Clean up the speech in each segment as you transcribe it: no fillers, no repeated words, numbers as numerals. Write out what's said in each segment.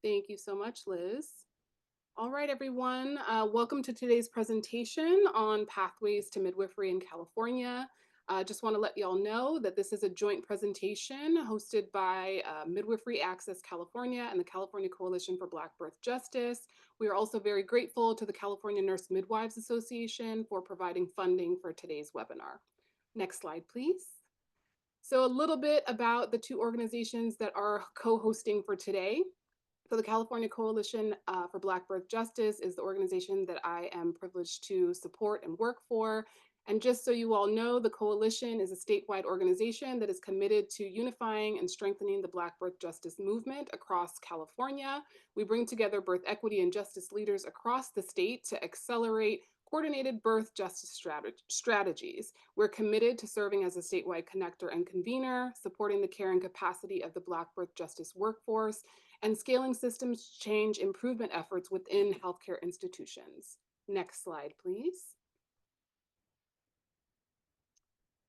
Thank you so much, Liz. All right, everyone. Welcome to today's presentation on pathways to midwifery in California. Just want to let you all know that this is a joint presentation hosted by Midwifery Access California and the California Coalition for Black Birth Justice. We are also very grateful to the California Nurse-Midwives Association for providing funding for today's webinar. Next slide, please. So a little bit about the two organizations that are co-hosting for today. So the California Coalition for Black Birth Justice is the organization that I am privileged to support and work for. And just so you all know, the coalition is a statewide organization that is committed to unifying and strengthening the Black birth justice movement across California. We bring together birth equity and justice leaders across the state to accelerate coordinated birth justice strategies. We're committed to serving as a statewide connector and convener, supporting the care and capacity of the Black birth justice workforce, and scaling systems change improvement efforts within healthcare institutions. Next slide, please.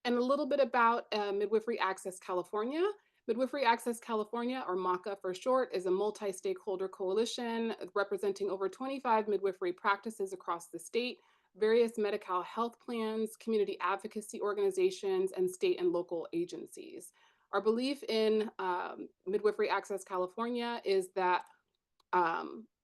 And a little bit about Midwifery Access California. Midwifery Access California, or MACA for short, is a multi-stakeholder coalition representing over 25 midwifery practices across the state, various Medi-Cal health plans, community advocacy organizations, and state and local agencies. Our belief in Midwifery Access California is that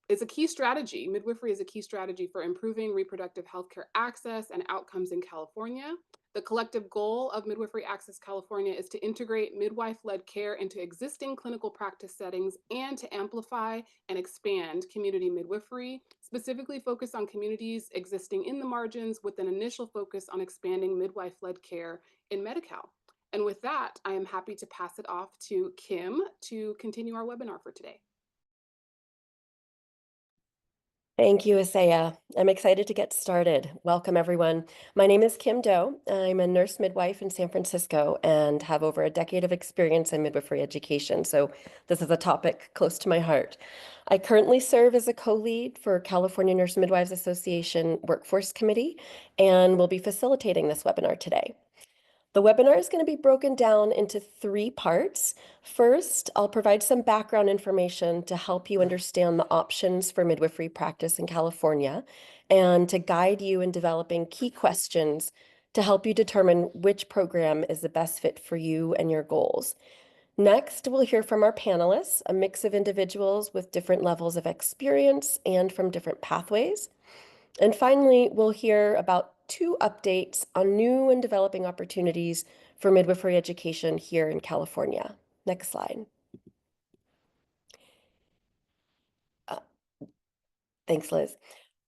it's a key strategy. Midwifery is a key strategy for improving reproductive healthcare access and outcomes in California. The collective goal of Midwifery Access California is to integrate midwife-led care into existing clinical practice settings and to amplify and expand community midwifery, specifically focus on communities existing in the margins with an initial focus on expanding midwife-led care in Medi-Cal. And with that, I am happy to pass it off to Kim to continue our webinar for today. Thank you, Isaiah. I'm excited to get started. Welcome, everyone. My name is Kim Doe. I'm a nurse midwife in San Francisco and have over a decade of experience in midwifery education, so this is a topic close to my heart. I currently serve as a co-lead for California Nurse-Midwives Association Workforce Committee and will be facilitating this webinar today. The webinar is going to be broken down into 3 parts. First, I'll provide some background information to help you understand the options for midwifery practice in California and to guide you in developing key questions to help you determine which program is the best fit for you and your goals. Next, we'll hear from our panelists, a mix of individuals with different levels of experience and from different pathways. And finally, we'll hear about 2 updates on new and developing opportunities for midwifery education here in California. Next slide. Thanks, Liz.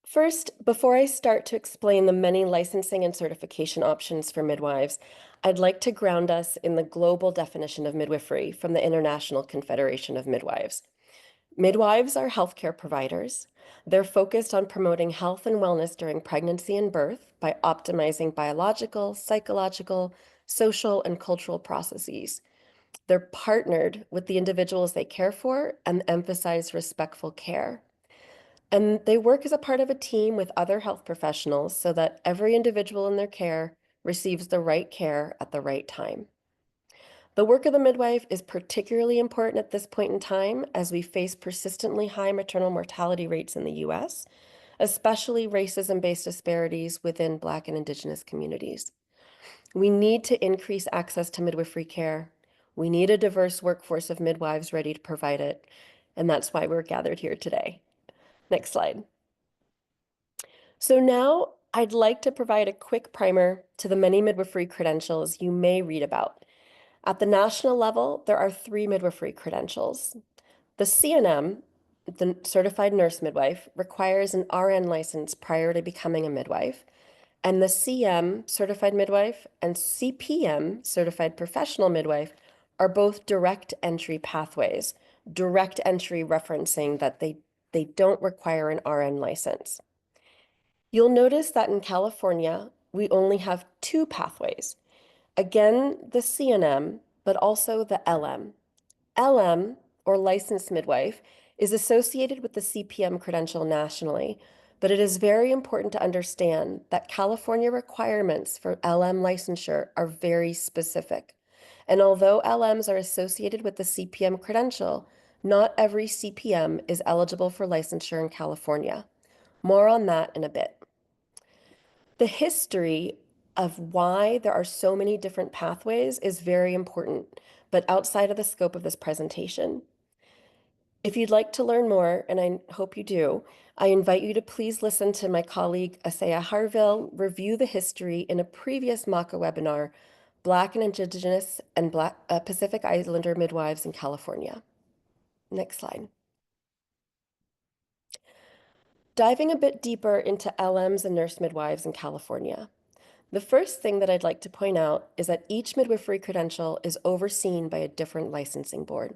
First, before I start to explain the many licensing and certification options for midwives, I'd like to ground us in the global definition of midwifery from the International Confederation of Midwives. Midwives are healthcare providers. They're focused on promoting health and wellness during pregnancy and birth by optimizing biological, psychological, social, and cultural processes. They're partnered with the individuals they care for and emphasize respectful care. And they work as a part of a team with other health professionals so that every individual in their care receives the right care at the right time. The work of the midwife is particularly important at this point in time as we face persistently high maternal mortality rates in the U.S., especially racism-based disparities within Black and Indigenous communities. We need to increase access to midwifery care. We need a diverse workforce of midwives ready to provide it, and that's why we're gathered here today. Next slide. So now I'd like to provide a quick primer to the many midwifery credentials you may read about. At the national level, there are 3 midwifery credentials. The CNM, the Certified Nurse Midwife, requires an RN license prior to becoming a midwife, and the CM, Certified Midwife, and CPM, Certified Professional Midwife, are both direct entry pathways, direct entry referencing that they don't require an RN license. You'll notice that in California, we only have 2 pathways. Again, the CNM, but also the LM. LM, or licensed midwife, is associated with the CPM credential nationally, but it is very important to understand that California requirements for LM licensure are very specific. And although LMs are associated with the CPM credential, Not every CPM is eligible for licensure in California. More on that in a bit. The history of why there are so many different pathways is very important, but outside of the scope of this presentation. If you'd like to learn more, and I hope you do, I invite you to please listen to my colleague Asaya Harville review the history in a previous MACA webinar, Black and Indigenous and Pacific Islander Midwives in California. Next slide. Diving a bit deeper into LMs and nurse midwives in California. The first thing that I'd like to point out is that each midwifery credential is overseen by a different licensing board,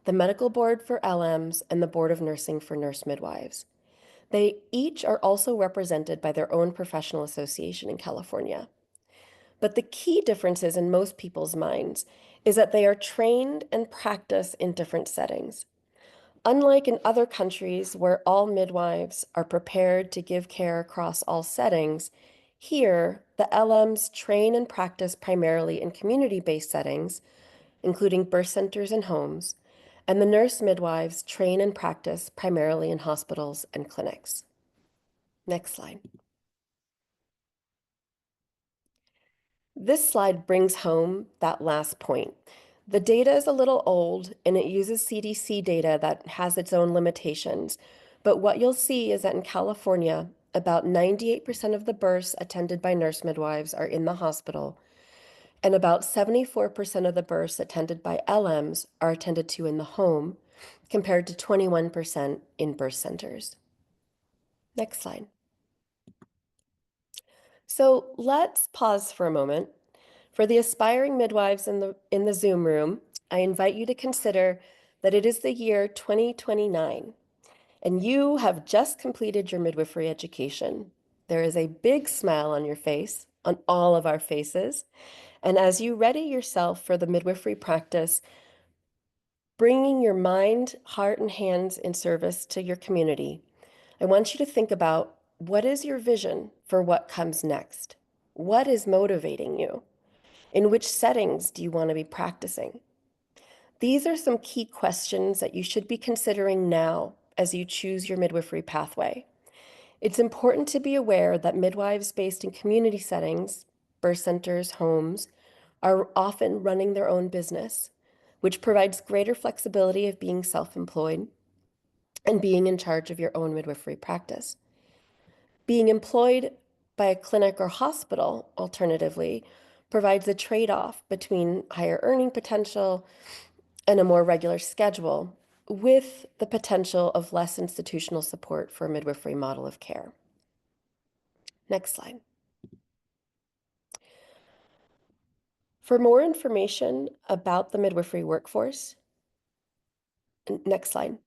the Medical Board for LMs and the Board of Nursing for nurse midwives. They each are also represented by their own professional association in California. But the key differences in most people's minds is that they are trained and practice in different settings. Unlike in other countries where all midwives are prepared to give care across all settings, here the LMs train and practice primarily in community-based settings, including birth centers and homes, and the nurse midwives train and practice primarily in hospitals and clinics. Next slide. This slide brings home that last point. The data is a little old and it uses CDC data that has its own limitations. But what you'll see is that in California, about 98% of the births attended by nurse midwives are in the hospital, and about 74% of the births attended by LMs are attended to in the home, compared to 21% in birth centers. Next slide. So let's pause for a moment. For the aspiring midwives in the Zoom room, I invite you to consider that it is the year 2029, and you have just completed your midwifery education. There is a big smile on your face, on all of our faces, and as you ready yourself for the midwifery practice, bringing your mind, heart, and hands in service to your community, I want you to think about what is your vision for what comes next? What is motivating you? In which settings do you want to be practicing? These are some key questions that you should be considering now as you choose your midwifery pathway. It's important to be aware that midwives based in community settings, birth centers, homes, are often running their own business, which provides greater flexibility of being self-employed and being in charge of your own midwifery practice. Being employed by a clinic or hospital, alternatively, provides a trade-off between higher earning potential and a more regular schedule, with the potential of less institutional support for a midwifery model of care. Next slide. For more information about the midwifery workforce, next slide.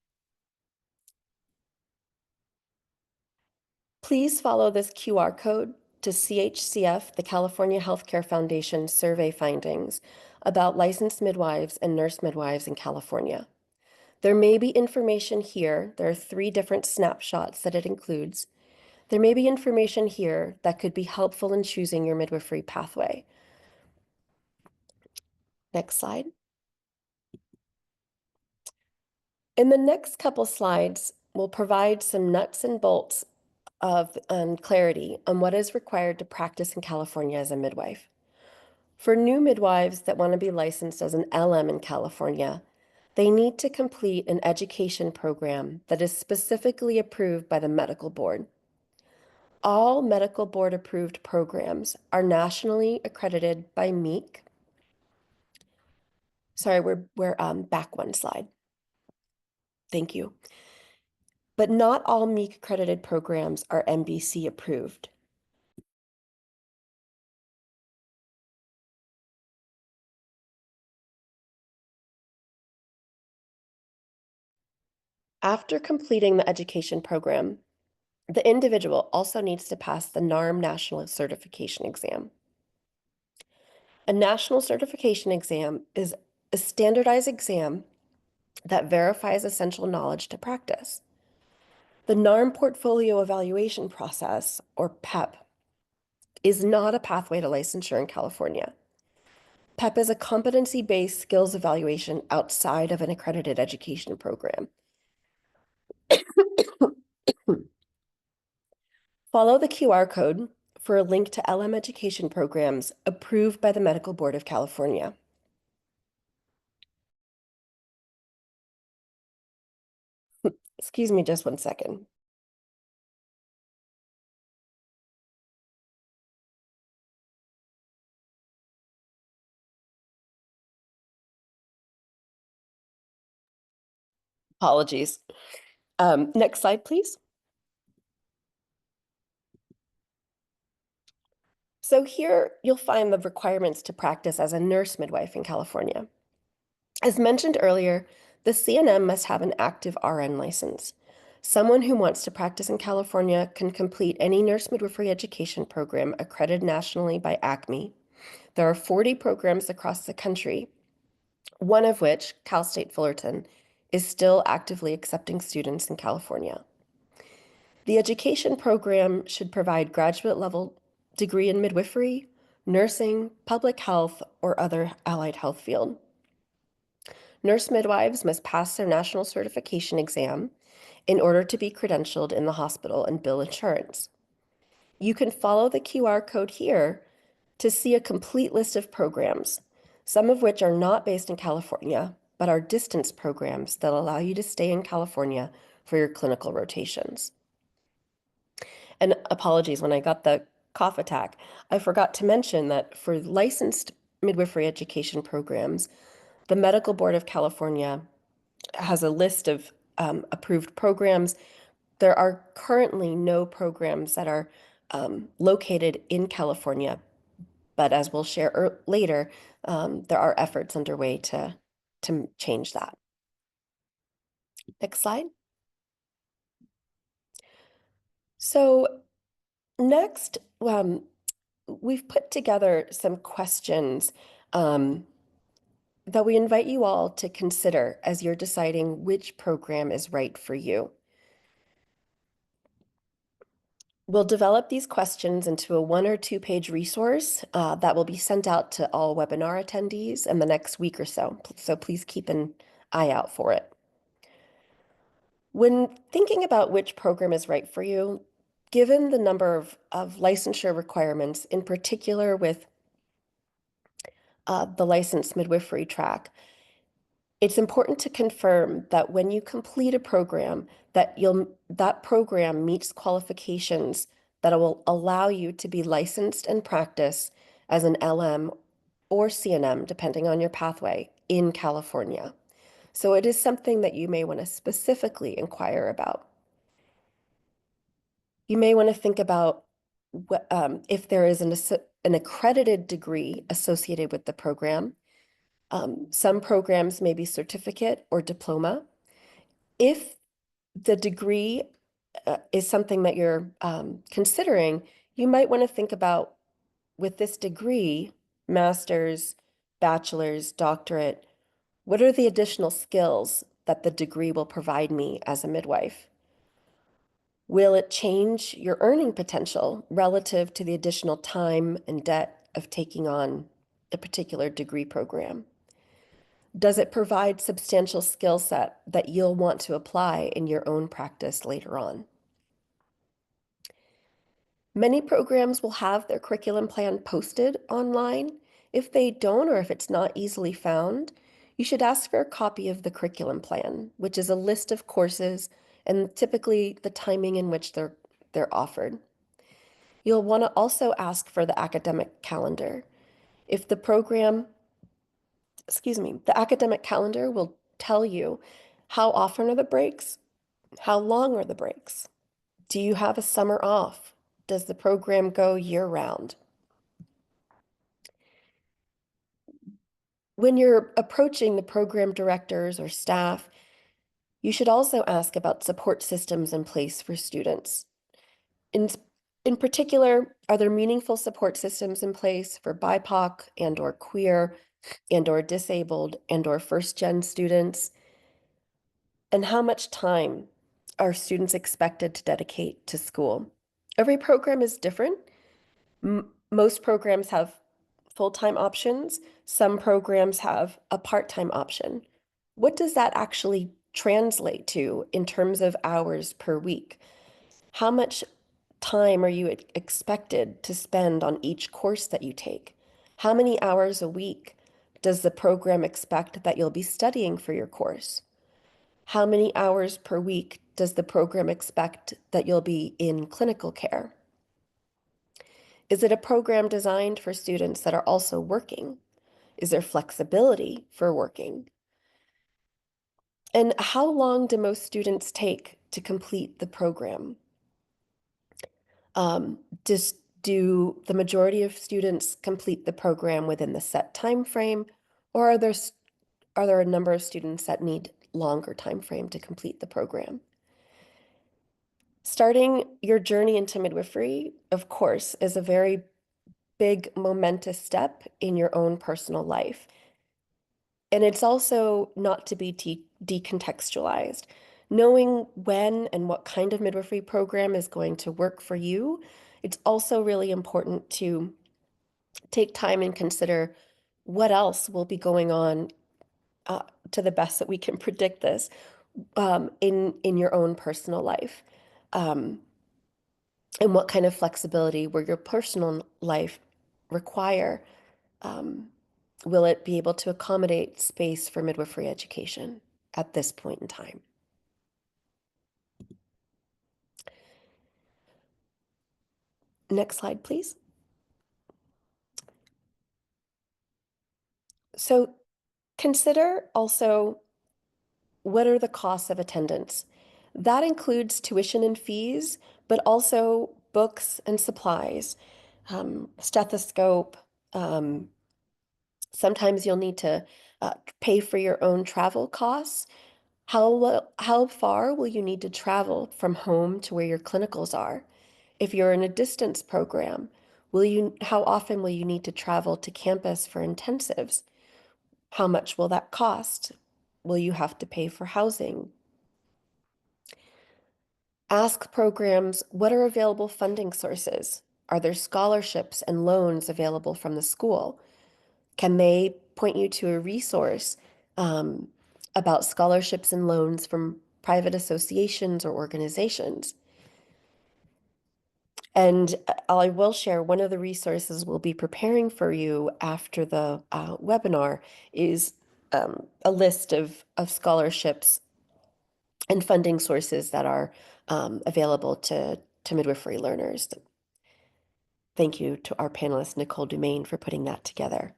Please follow this QR code to CHCF, the California Healthcare Foundation survey findings about licensed midwives and nurse midwives in California. There may be information here. There are 3 different snapshots that it includes. There may be information here that could be helpful in choosing your midwifery pathway. Next slide. In the next couple slides, we'll provide some nuts and bolts of clarity on what is required to practice in California as a midwife. For new midwives that want to be licensed as an LM in California, they need to complete an education program that is specifically approved by the medical board. All medical board approved programs are nationally accredited by MEAC. Sorry, we're back one slide. Thank you. But not all MEAC accredited programs are MBC approved. After completing the education program, the individual also needs to pass the NARM National Certification Exam. A national certification exam is a standardized exam that verifies essential knowledge to practice. The NARM Portfolio Evaluation Process, or PEP, is not a pathway to licensure in California. PEP is a competency-based skills evaluation outside of an accredited education program. Follow the QR code for a link to LM education programs approved by the Medical Board of California. Excuse me just 1 second. Apologies. Next slide, please. So here you'll find the requirements to practice as a nurse midwife in California. As mentioned earlier, the CNM must have an active RN license. Someone who wants to practice in California can complete any nurse midwifery education program accredited nationally by ACME. There are 40 programs across the country, one of which, Cal State Fullerton, is still actively accepting students in California. The education program should provide graduate level degree in midwifery, nursing, public health, or other allied health field. Nurse midwives must pass their national certification exam in order to be credentialed in the hospital and bill insurance. You can follow the QR code here to see a complete list of programs, some of which are not based in California, but are distance programs that allow you to stay in California for your clinical rotations. And apologies, when I got the cough attack, I forgot to mention that for licensed midwifery education programs, the Medical Board of California has a list of approved programs. There are currently no programs that are located in California, but as we'll share later, there are efforts underway to change that. Next slide. So next, we've put together some questions that we invite you all to consider as you're deciding which program is right for you. We'll develop these questions into a 1 or 2 page resource that will be sent out to all webinar attendees in the next week or so. So please keep an eye out for it. When thinking about which program is right for you, given the number of licensure requirements, in particular with the licensed midwifery track, it's important to confirm that when you complete a program, that program meets qualifications that will allow you to be licensed and practice as an LM or CNM, depending on your pathway, in California. So it is something that you may want to specifically inquire about. You may want to think about if there is an accredited degree associated with the program. Some programs may be certificate or diploma. If the degree is something that you're considering, you might want to think about, with this degree, master's, bachelor's, doctorate, what are the additional skills that the degree will provide me as a midwife? Will it change your earning potential relative to the additional time and debt of taking on a particular degree program? Does it provide substantial skill set that you'll want to apply in your own practice later on? Many programs will have their curriculum plan posted online. If they don't, or if it's not easily found, you should ask for a copy of the curriculum plan, which is a list of courses and typically the timing in which they're offered. You'll want to also ask for the academic calendar. If the program, the academic calendar will tell you how often are the breaks, how long are the breaks, do you have a summer off, does the program go year-round? When you're approaching the program directors or staff, you should also ask about support systems in place for students. In particular, are there meaningful support systems in place for BIPOC and/or queer and/or disabled and/or first-gen students? And how much time are students expected to dedicate to school? Every program is different. Most programs have full-time options. Some programs have a part-time option. What does that actually translate to in terms of hours per week? How much time are you expected to spend on each course that you take? How many hours a week does the program expect that you'll be studying for your course? How many hours per week does the program expect that you'll be in clinical care? Is it a program designed for students that are also working? Is there flexibility for working? And how long do most students take to complete the program? Um, does, do the majority of students complete the program within the set time frame, or are there a number of students that need longer time frame to complete the program? Starting your journey into midwifery, of course, is a very big momentous step in your own personal life. And it's also not to be decontextualized. Knowing when and what kind of midwifery program is going to work for you, it's also really important to take time and consider what else will be going on to the best that we can predict this in your own personal life. Um, and what kind of flexibility will your personal life require? Um, will it be able to accommodate space for midwifery education at this point in time? Next slide, please. So consider also, what are the costs of attendance? That includes tuition and fees, but also books and supplies, stethoscope. Sometimes you'll need to pay for your own travel costs. How far will you need to travel from home to where your clinicals are? If you're in a distance program, how often will you need to travel to campus for intensives? How much will that cost? Will you have to pay for housing? Ask programs, what are available funding sources? Are there scholarships and loans available from the school? Can they point you to a resource um, about scholarships and loans from private associations or organizations? And I will share one of the resources we'll be preparing for you after the webinar is a list of scholarships and funding sources that are available to midwifery learners. Thank you to our panelist, Nicole Dumaine, for putting that together.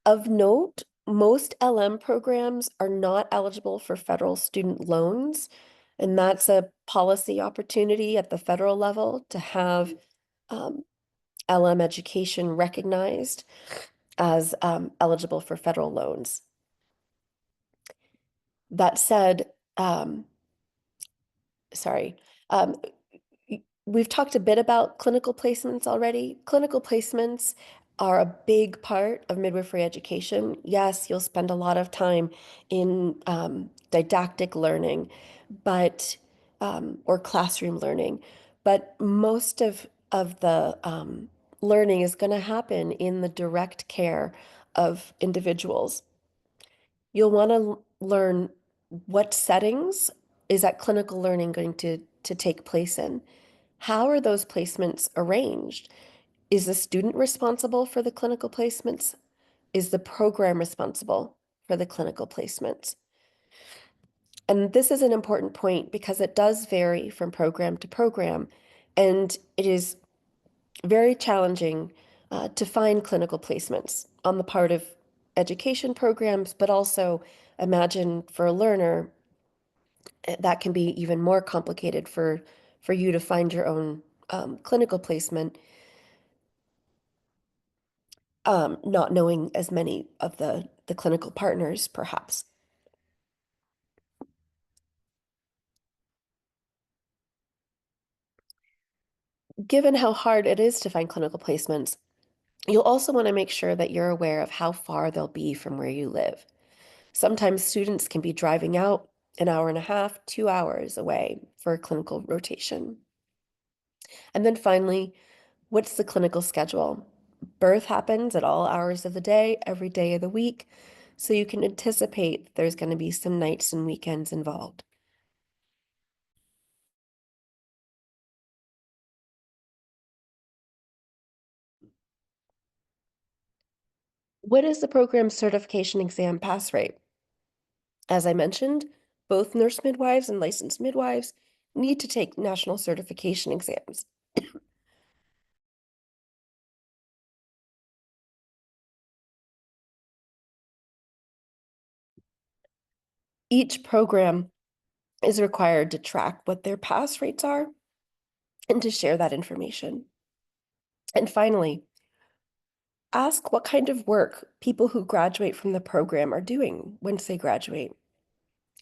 Of note, most LM programs are not eligible for federal student loans, and that's a policy opportunity at the federal level to have LM education recognized as eligible for federal loans. That said, sorry, um, we've talked a bit about clinical placements already. Clinical placements are a big part of midwifery education. Yes, you'll spend a lot of time in didactic learning, but or classroom learning, but most of the learning is going to happen in the direct care of individuals. You'll want to learn what settings is that clinical learning going to take place in. How are those placements arranged? Is the student responsible for the clinical placements? Is the program responsible for the clinical placements? And this is an important point because it does vary from program to program, and it is very challenging to find clinical placements on the part of education programs, but also imagine for a learner, that can be even more complicated for you to find your own clinical placement, not knowing as many of the clinical partners, perhaps. Given how hard it is to find clinical placements, you'll also want to make sure that you're aware of how far they'll be from where you live. Sometimes students can be driving out an hour and a half, 2 hours away for a clinical rotation. And then finally, what's the clinical schedule? Birth happens at all hours of the day, every day of the week, so you can anticipate there's going to be some nights and weekends involved. What is the program certification exam pass rate? As I mentioned, both nurse midwives and licensed midwives need to take national certification exams. Each program is required to track what their pass rates are and to share that information. And finally, ask what kind of work people who graduate from the program are doing once they graduate.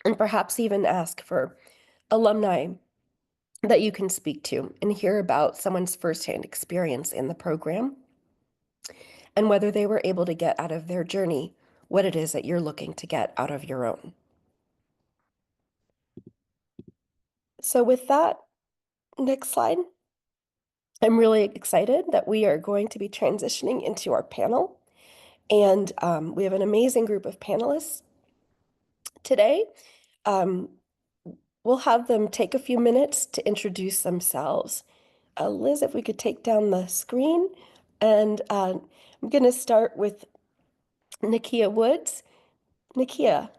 And perhaps even ask for alumni that you can speak to and hear about someone's firsthand experience in the program and whether they were able to get out of their journey what it is that you're looking to get out of your own. So with that, next slide. I'm really excited that we are going to be transitioning into our panel. And we have an amazing group of panelists today. We'll have them take a few minutes to introduce themselves. Liz, if we could take down the screen. And I'm going to start with Nakia Woods. Nakia.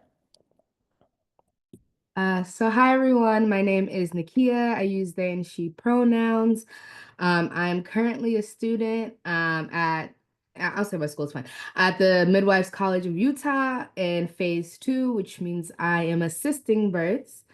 So hi everyone, my name is Nakia. I use they and she pronouns. I'm currently a student I'll say my school's fine, at the Midwives College of Utah in phase 2, which means I am assisting births.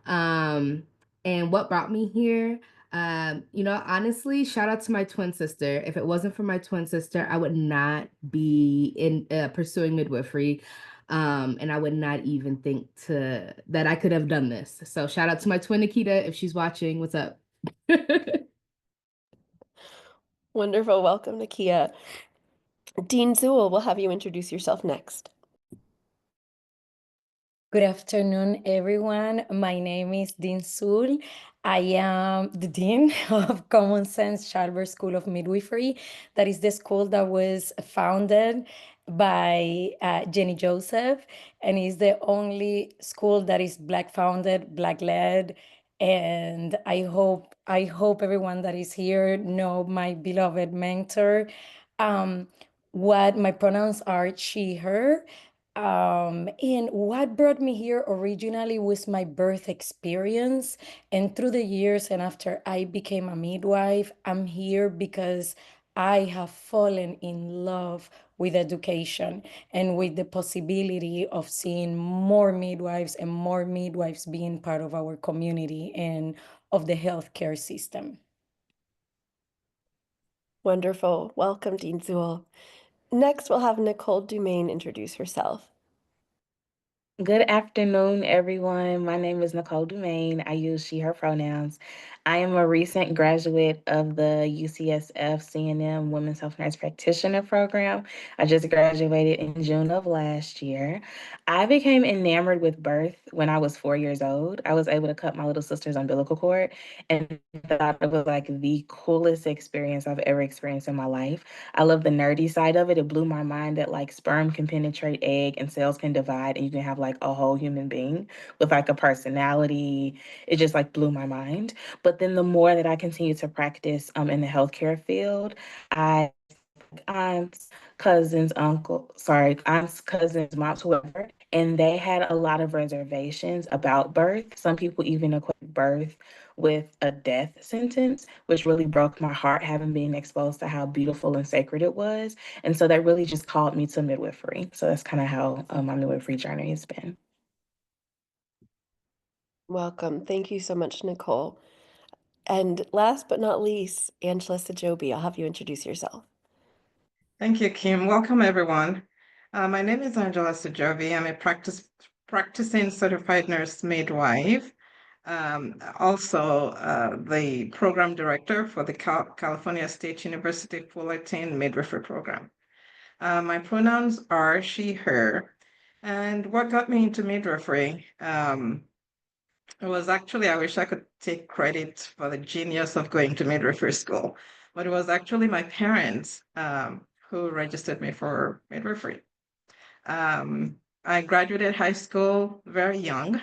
And what brought me here? Honestly, shout out to my twin sister. If it wasn't for my twin sister, I would not be in pursuing midwifery. And I would not even think that I could have done this. So shout out to my twin Nikita if she's watching. What's up? Wonderful. Welcome, Nakia. Dean Zuhl, we'll have you introduce yourself next. Good afternoon, everyone. My name is Dean Sul. I am the Dean of Commonsense Childbirth School of Midwifery. That is the school that was founded by Jenny Joseph, and is the only school that is Black founded, Black led. And I hope everyone that is here know my beloved mentor. What my pronouns are she, her. And what brought me here originally was my birth experience. And through the years and after I became a midwife, I'm here because I have fallen in love with education and with the possibility of seeing more midwives and more midwives being part of our community and of the healthcare system. Wonderful. Welcome, Dean Zuhl. Next, we'll have Nicole Dumaine introduce herself. Good afternoon, everyone. My name is Nicole Dumaine. I use she, her pronouns. I am a recent graduate of the UCSF CNM Women's Health Nurse Practitioner Program. I just graduated in June of last year. I became enamored with birth when I was 4 years old. I was able to cut my little sister's umbilical cord and thought it was like the coolest experience I've ever experienced in my life. I love the nerdy side of it. It blew my mind that like sperm can penetrate egg and cells can divide and you can have like a whole human being with like a personality. It just like blew my mind. But then the more that I continue to practice in the healthcare field, I aunts, cousins, aunts, cousins, moms, whoever, and they had a lot of reservations about birth. Some people even equate birth with a death sentence, which really broke my heart, having been exposed to how beautiful and sacred it was. And so that really just called me to midwifery. So that's kind of how my midwifery journey has been. Welcome. Thank you so much, Nicole. And last but not least, Angela Sojobi, I'll have you introduce yourself. Thank you, Kim. Welcome, everyone. My name is Angela Sojobi. I'm a practicing certified nurse midwife. Also, the program director for the California State University Fullerton Midwifery Program. My pronouns are she, her. And what got me into midwifery? It was actually, I wish I could take credit for the genius of going to midwifery school. but it was actually my parents who registered me for midwifery. I graduated high school very young,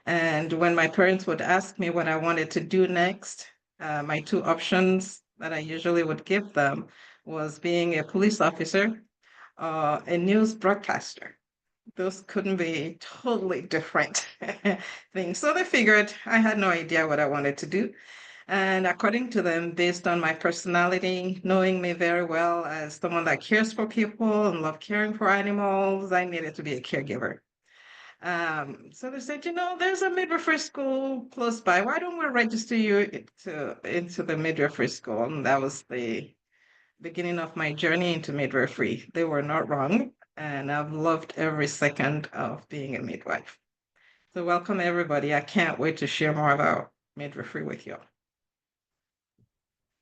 and when my parents would ask me what I wanted to do next, my two options that I usually would give them was being a police officer or a news broadcaster. Those couldn't be totally different things. So they figured I had no idea what I wanted to do. And according to them, based on my personality, knowing me very well as someone that cares for people and love caring for animals, I needed to be a caregiver. So they said, there's a midwifery school close by. Why don't we register you into the midwifery school? And that was the beginning of my journey into midwifery. They were not wrong, and I've loved every second of being a midwife. So welcome everybody. I can't wait to share more about midwifery with you.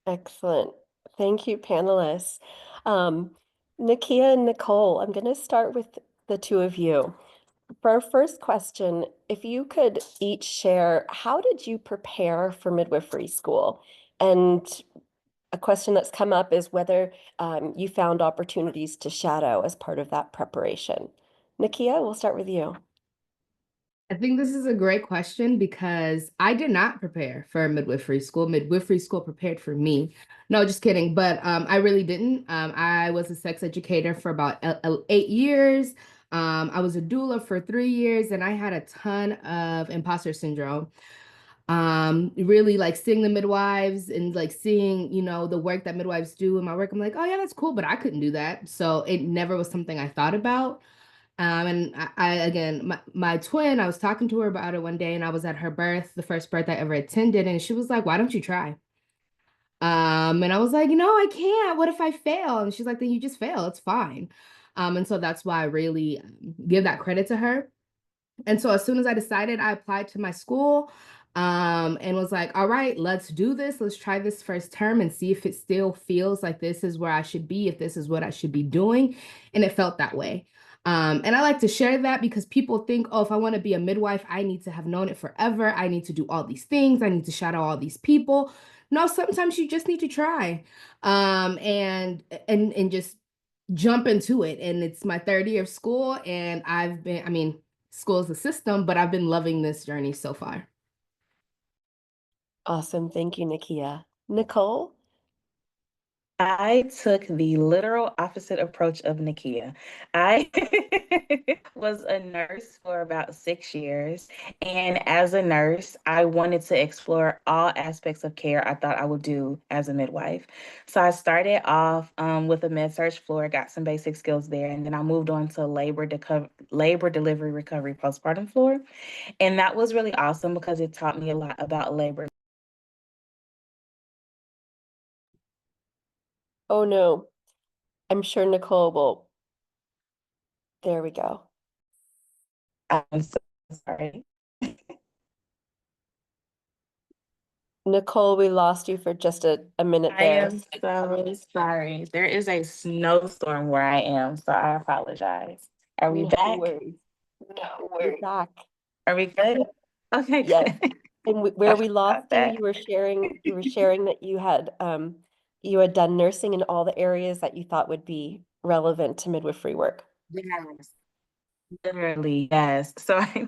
Excellent. Thank you, panelists. Nakia and Nicole, I'm going to start with the two of you. For our first question, if you could each share, how did you prepare for midwifery school? And a question that's come up is whether you found opportunities to shadow as part of that preparation. Nakia, we'll start with you. I think this is a great question because I did not prepare for midwifery school. Midwifery school prepared for me. No, just kidding. But I really didn't. I was a sex educator for about 8 years. I was a doula for 3 years, and I had a ton of imposter syndrome. Really like seeing the midwives and like seeing, the work that midwives do in my work. I'm like, oh yeah, that's cool, but I couldn't do that. So it never was something I thought about. And I again, my twin, I was talking to her about it one day, and I was at her birth, the first birth I ever attended, and she was like, why don't you try? And I was like, I can't. What if I fail? And she's like, then you just fail. It's fine. And so that's why I really give that credit to her. And so as soon as I decided, I applied to my school and was like, all right, let's do this. Let's try this first term and see if it still feels like this is where I should be, if this is what I should be doing. And it felt that way. And I like to share that because people think, oh, if I want to be a midwife, I need to have known it forever. I need to do all these things. I need to shadow all these people. No, sometimes you just need to try and just jump into it. And it's my 3rd year of school, and school is a system, but I've been loving this journey so far. Awesome. Thank you, Nakia. Nicole? I took the literal opposite approach of Nakia. I was a nurse for about 6 years. And as a nurse, I wanted to explore all aspects of care I thought I would do as a midwife. So I started off with a med-surg floor, got some basic skills there. And then I moved on to labor delivery, recovery, postpartum floor. And that was really awesome because it taught me a lot about labor. Oh no, I'm sure Nicole will. There we go. I'm so sorry. Nicole, we lost you for just a minute I there. am so sorry. There is a snowstorm where I am, so I apologize. Are we No back? worries. No We're worries. back. Are we good? Okay, Yes. good. And where we Sorry lost about that. you were sharing that you had done nursing in all the areas that you thought would be relevant to midwifery work. Yes. Literally, yes. So I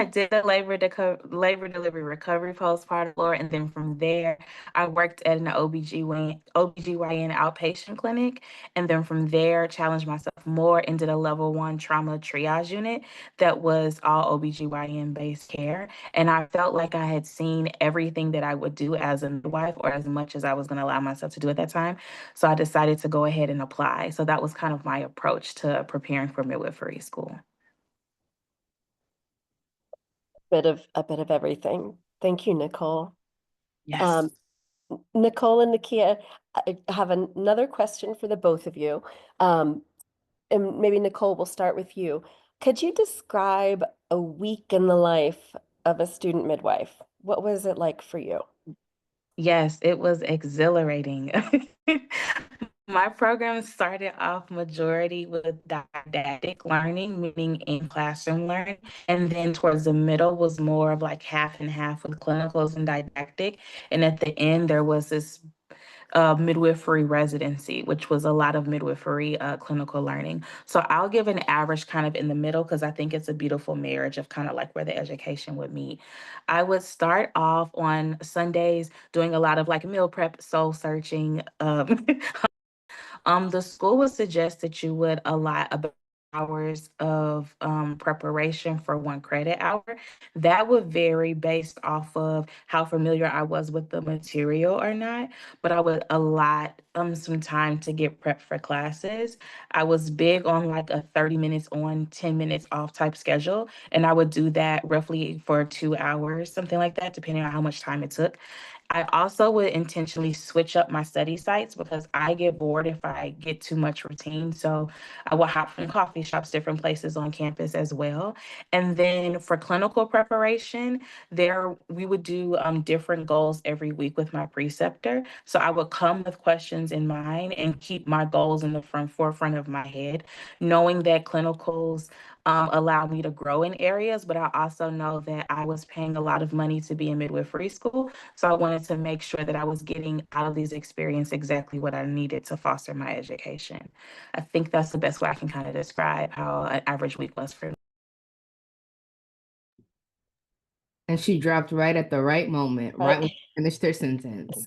did the labor delivery recovery postpartum floor, and then from there I worked at an OBGYN outpatient clinic, and then from there challenged myself more and did a level 1 trauma triage unit that was all OBGYN based care. And I felt like I had seen everything that I would do as a midwife, or as much as I was going to allow myself to do at that time. So I decided to go ahead and apply. So that was kind of my approach to preparing for midwifery school. A bit of everything. Thank you, Nicole. Yes. Nicole and Nakia, I have another question for the both of you. And maybe Nicole, we'll start with you. Could you describe a week in the life of a student midwife? What was it like for you? Yes, it was exhilarating. My program started off majority with didactic learning, meaning in classroom learning. And then towards the middle was more of like half and half with clinicals and didactic. And at the end, there was this midwifery residency, which was a lot of midwifery clinical learning. So I'll give an average kind of in the middle because I think it's a beautiful marriage of kind of like where the education would meet. I would start off on Sundays doing a lot of like meal prep, soul searching. The school would suggest that you would allot about hours of preparation for 1 credit hour. That would vary based off of how familiar I was with the material or not, but I would allot some time to get prepped for classes. I was big on like a 30 minutes on, 10 minutes off type schedule, and I would do that roughly for 2 hours, something like that, depending on how much time it took. I also would intentionally switch up my study sites because I get bored if I get too much routine. So I will hop from coffee shops, different places on campus as well. And then for clinical preparation, there we would do different goals every week with my preceptor. So I would come with questions in mind and keep my goals in the forefront of my head, knowing that clinicals allow me to grow in areas, but I also know that I was paying a lot of money to be in midwifery school. So I wanted to make sure that I was getting out of these experiences exactly what I needed to foster my education. I think that's the best way I can kind of describe how an average week was for me. And she dropped right at the right moment, right when she finished her sentence.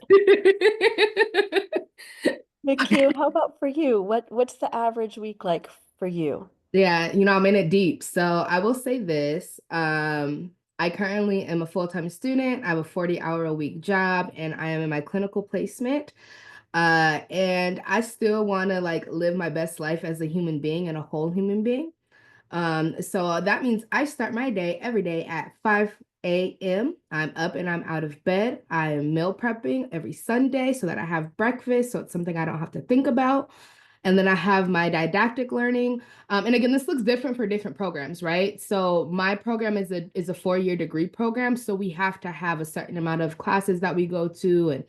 Nikia, how about for you? What's the average week like for you? Yeah, I'm in it deep. So I will say this. I currently am a full-time student. I have a 40-hour-a-week job, and I am in my clinical placement. And I still want to like live my best life as a human being and a whole human being. So that means I start my day every day at 5 a.m. I'm up and I'm out of bed. I am meal prepping every Sunday so that I have breakfast. So it's something I don't have to think about. And then I have my didactic learning. And again, this looks different for different programs, right? So my program is a 4-year degree program. So we have to have a certain amount of classes that we go to and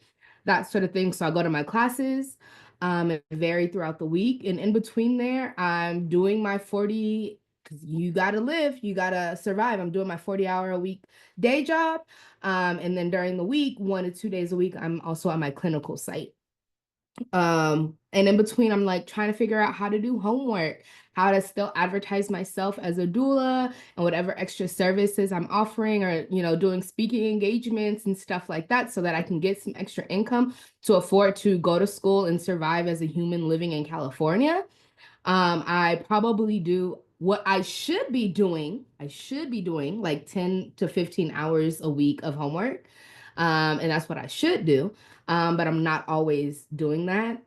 that sort of thing. So I go to my classes and vary throughout the week. And in between there, I'm doing my 40, because you got to live, you got to survive. I'm doing my 40-hour-a-week day job. And then during the week, 1 to 2 days a week, I'm also on my clinical site. And in between, I'm like trying to figure out how to do homework, how to still advertise myself as a doula and whatever extra services I'm offering, or, doing speaking engagements and stuff like that so that I can get some extra income to afford to go to school and survive as a human living in California. I probably do what I should be doing. I should be doing like 10 to 15 hours a week of homework. And that's what I should do. But I'm not always doing that.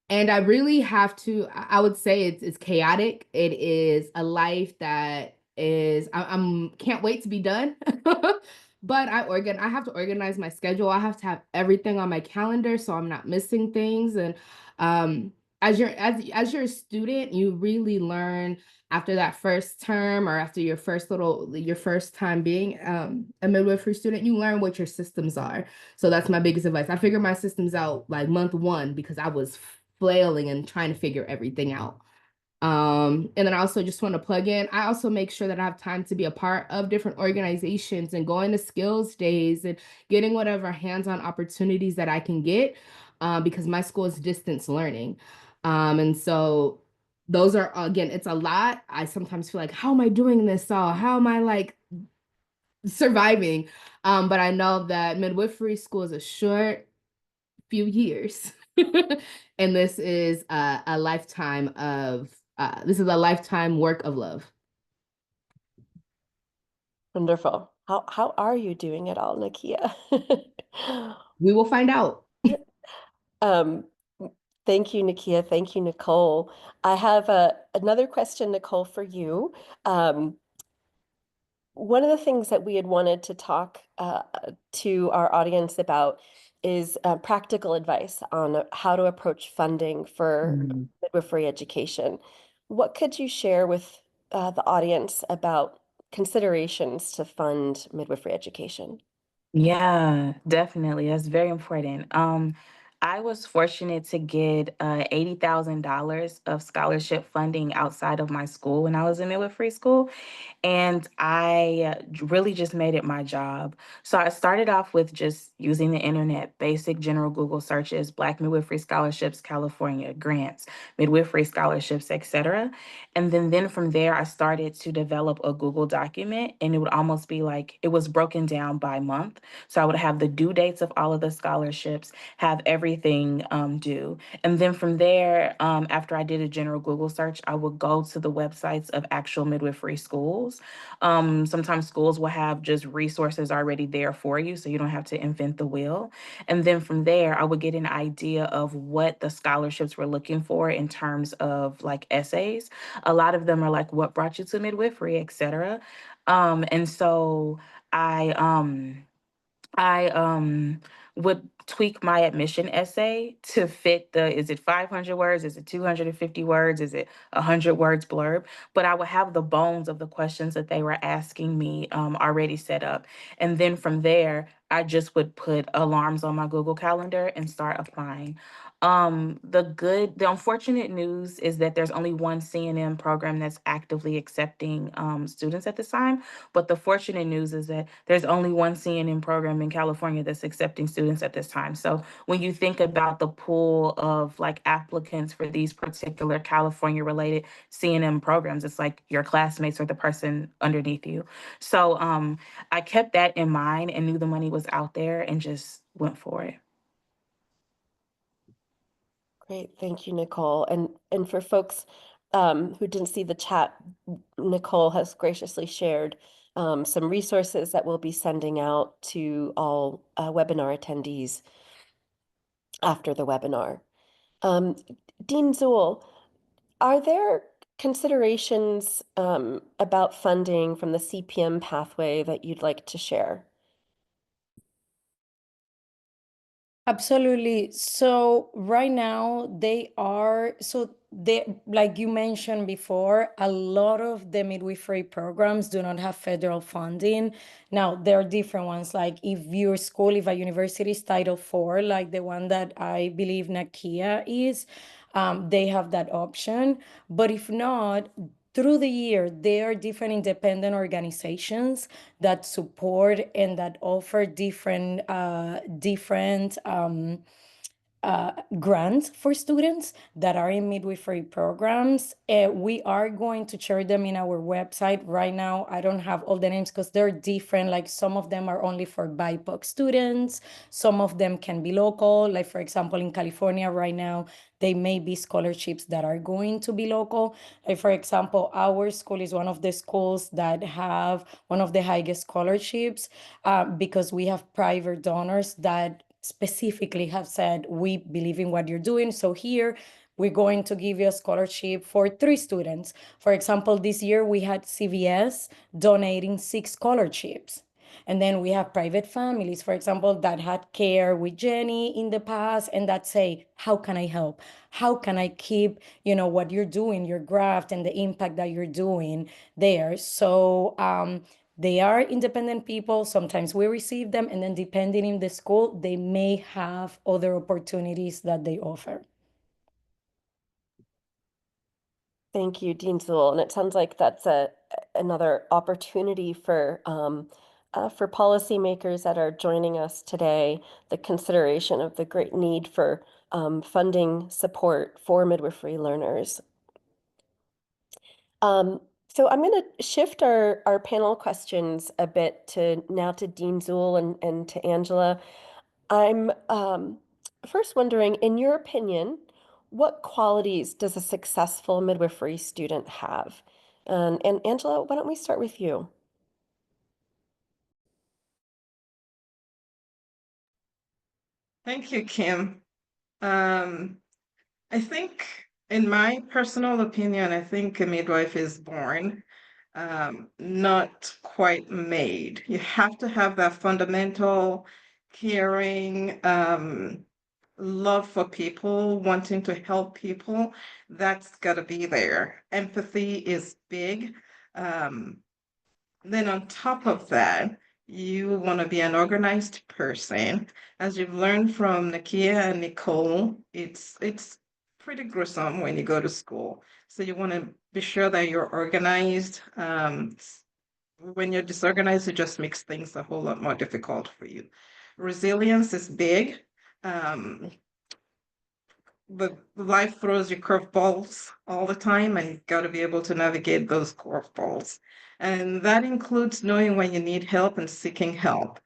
And I really have to, I would say it's chaotic. It is a life that is, I'm can't wait to be done. But I have to organize my schedule. I have to have everything on my calendar so I'm not missing things. And as you're a student, you really learn after that first term or after your first time being a midwifery student, you learn what your systems are. So that's my biggest advice. I figured my systems out like month 1 because I was flailing and trying to figure everything out. And then I also just want to plug in. I also make sure that I have time to be a part of different organizations and going to skills days and getting whatever hands-on opportunities that I can get because my school is distance learning. And so those are, again, it's a lot. I sometimes feel like, how am I doing this all? How am I like surviving? But I know that midwifery school is a short few years. And this is a lifetime work of love. Wonderful. How are you doing it all, Nikia? We will find out. Um, Thank you, Nikia. Thank you, Nicole. I have another question, Nicole, for you. One of the things that we had wanted to talk to our audience about is practical advice on how to approach funding for midwifery education. What could you share with the audience about considerations to fund midwifery education? Yeah, definitely. That's very important. I was fortunate to get $80,000 of scholarship funding outside of my school when I was in midwifery school. And I really just made it my job. So I started off with just using the internet, basic general Google searches, Black Midwifery Scholarships, California, grants, midwifery scholarships, etc. And then from there, I started to develop a Google document, and it would almost be like it was broken down by month. So I would have the due dates of all of the scholarships, have everything due. And then from there, after I did a general Google search, I would go to the websites of actual midwifery schools. Sometimes schools will have just resources already there for you, so you don't have to invent the wheel. And then from there, I would get an idea of what the scholarships were looking for in terms of like essays. A lot of them are like, what brought you to midwifery, et cetera. And so I, um, I would tweak my admission essay to fit is it 500 words? Is it 250 words? Is it 100 words blurb? But I would have the bones of the questions that they were asking me already set up. And then from there, I just would put alarms on my Google Calendar and start applying. The unfortunate news is that there's only one CNM program that's actively accepting students at this time. But the fortunate news is that there's only one CNM program in California that's accepting students at this time. So when you think about the pool of like applicants for these particular California related CNM programs, it's like your classmates or the person underneath you. So I kept that in mind and knew the money was out there and just went for it. Great, thank you, Nicole. And for folks who didn't see the chat, Nicole has graciously shared some resources that we'll be sending out to all webinar attendees after the webinar. Dean Zuhl, are there considerations about funding from the CPM pathway that you'd like to share? Absolutely. So right now like you mentioned before, a lot of the midwifery programs do not have federal funding. Now there are different ones, like if a university is Title IV, like the one that I believe Nakia is, they have that option. But if not, through the year, there are different independent organizations that support and that offer different grants for students that are in midwifery programs. We are going to share them in our website. Right now, I don't have all the names because they're different. Like some of them are only for BIPOC students. Some of them can be local. Like for example, in California right now, they may be scholarships that are going to be local. Like for example, our school is one of the schools that have one of the highest scholarships because we have private donors that specifically have said, we believe in what you're doing. So here, we're going to give you a scholarship for 3 students. For example, this year we had CVS donating 6 scholarships. And then we have private families, for example, that had care with Jenny in the past and that say, how can I help? How can I keep, what you're doing, your graft and the impact that you're doing there? So they are independent people. Sometimes we receive them, and then depending in the school, they may have other opportunities that they offer. Thank you, Dean Zuhl. And it sounds like that's another opportunity for policymakers that are joining us today, the consideration of the great need for funding support for midwifery learners. So I'm going to shift our panel questions a bit to Dean Zuhl and to Angela. I'm first wondering, in your opinion, what qualities does a successful midwifery student have? And Angela, why don't we start with you? Thank you, Kim. I think, in my personal opinion, I think a midwife is born, not quite made. You have to have that fundamental caring, love for people, wanting to help people. That's got to be there. Empathy is big. Then on top of that, you want to be an organized person. As you've learned from Nakia and Nicole, it's pretty gruesome when you go to school. So you want to be sure that you're organized. When you're disorganized, it just makes things a whole lot more difficult for you. Resilience is big. The life throws you curveballs all the time, and you've got to be able to navigate those curveballs. And that includes knowing when you need help and seeking help.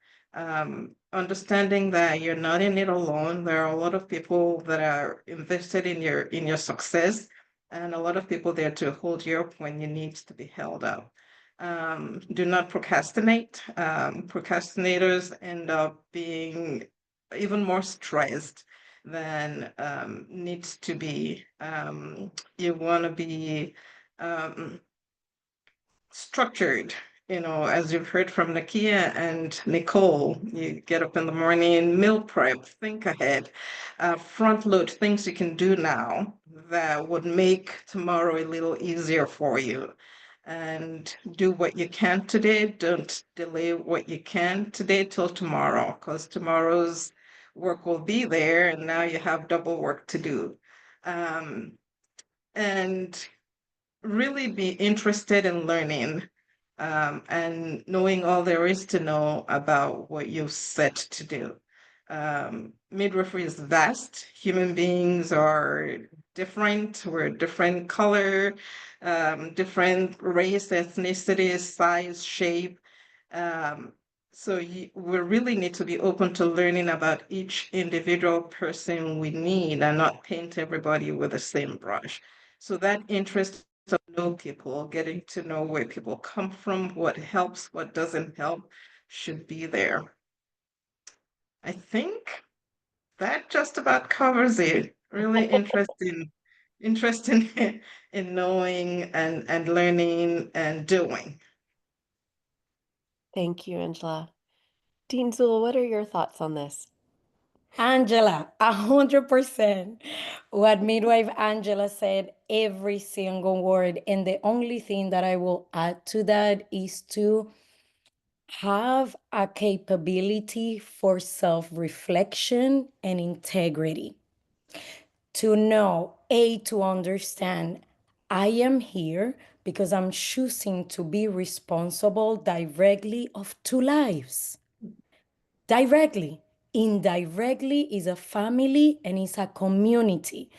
Understanding that you're not in it alone. There are a lot of people that are invested in your success, and a lot of people there to hold you up when you need to be held up. Do not procrastinate. Procrastinators end up being even more stressed than needs to be. You want to be structured, as you've heard from Nakia and Nicole. You get up in the morning, meal prep, think ahead, front load things you can do now that would make tomorrow a little easier for you. And do what you can today. Don't delay what you can today till tomorrow, because tomorrow's work will be there, and now you have double work to do. And really be interested in learning, and knowing all there is to know about what you've set to do. Midwifery is vast. Human beings are different. We're different color, different race, ethnicity, size, shape. So we really need to be open to learning about each individual person we need, and not paint everybody with the same brush. So that interest to know people, getting to know where people come from, what helps, what doesn't help, should be there. I think that just about covers it. Really interesting in knowing and learning and doing. Thank you, Angela. Dean Zul, what are your thoughts on this? Angela, 100%. What midwife Angela said, every single word. And the only thing that I will add to that is to have a capability for self-reflection and integrity. To know, to understand, I am here because I'm choosing to be responsible directly of two lives. Directly. Indirectly is a family and is a community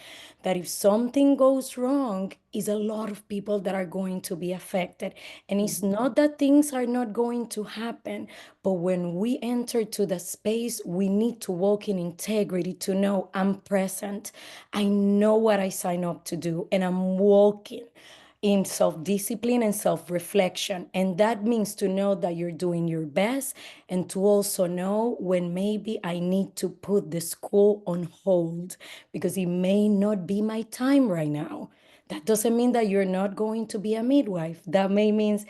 that if something goes wrong, is a lot of people that are going to be affected. And it's not that things are not going to happen, but when we enter to the space, we need to walk in integrity to know I'm present. I know what I sign up to do, and I'm walking in self-discipline and self-reflection. And that means to know that you're doing your best, and to also know when maybe I need to put the school on hold because it may not be my time right now. That doesn't mean that you're not going to be a midwife. That may means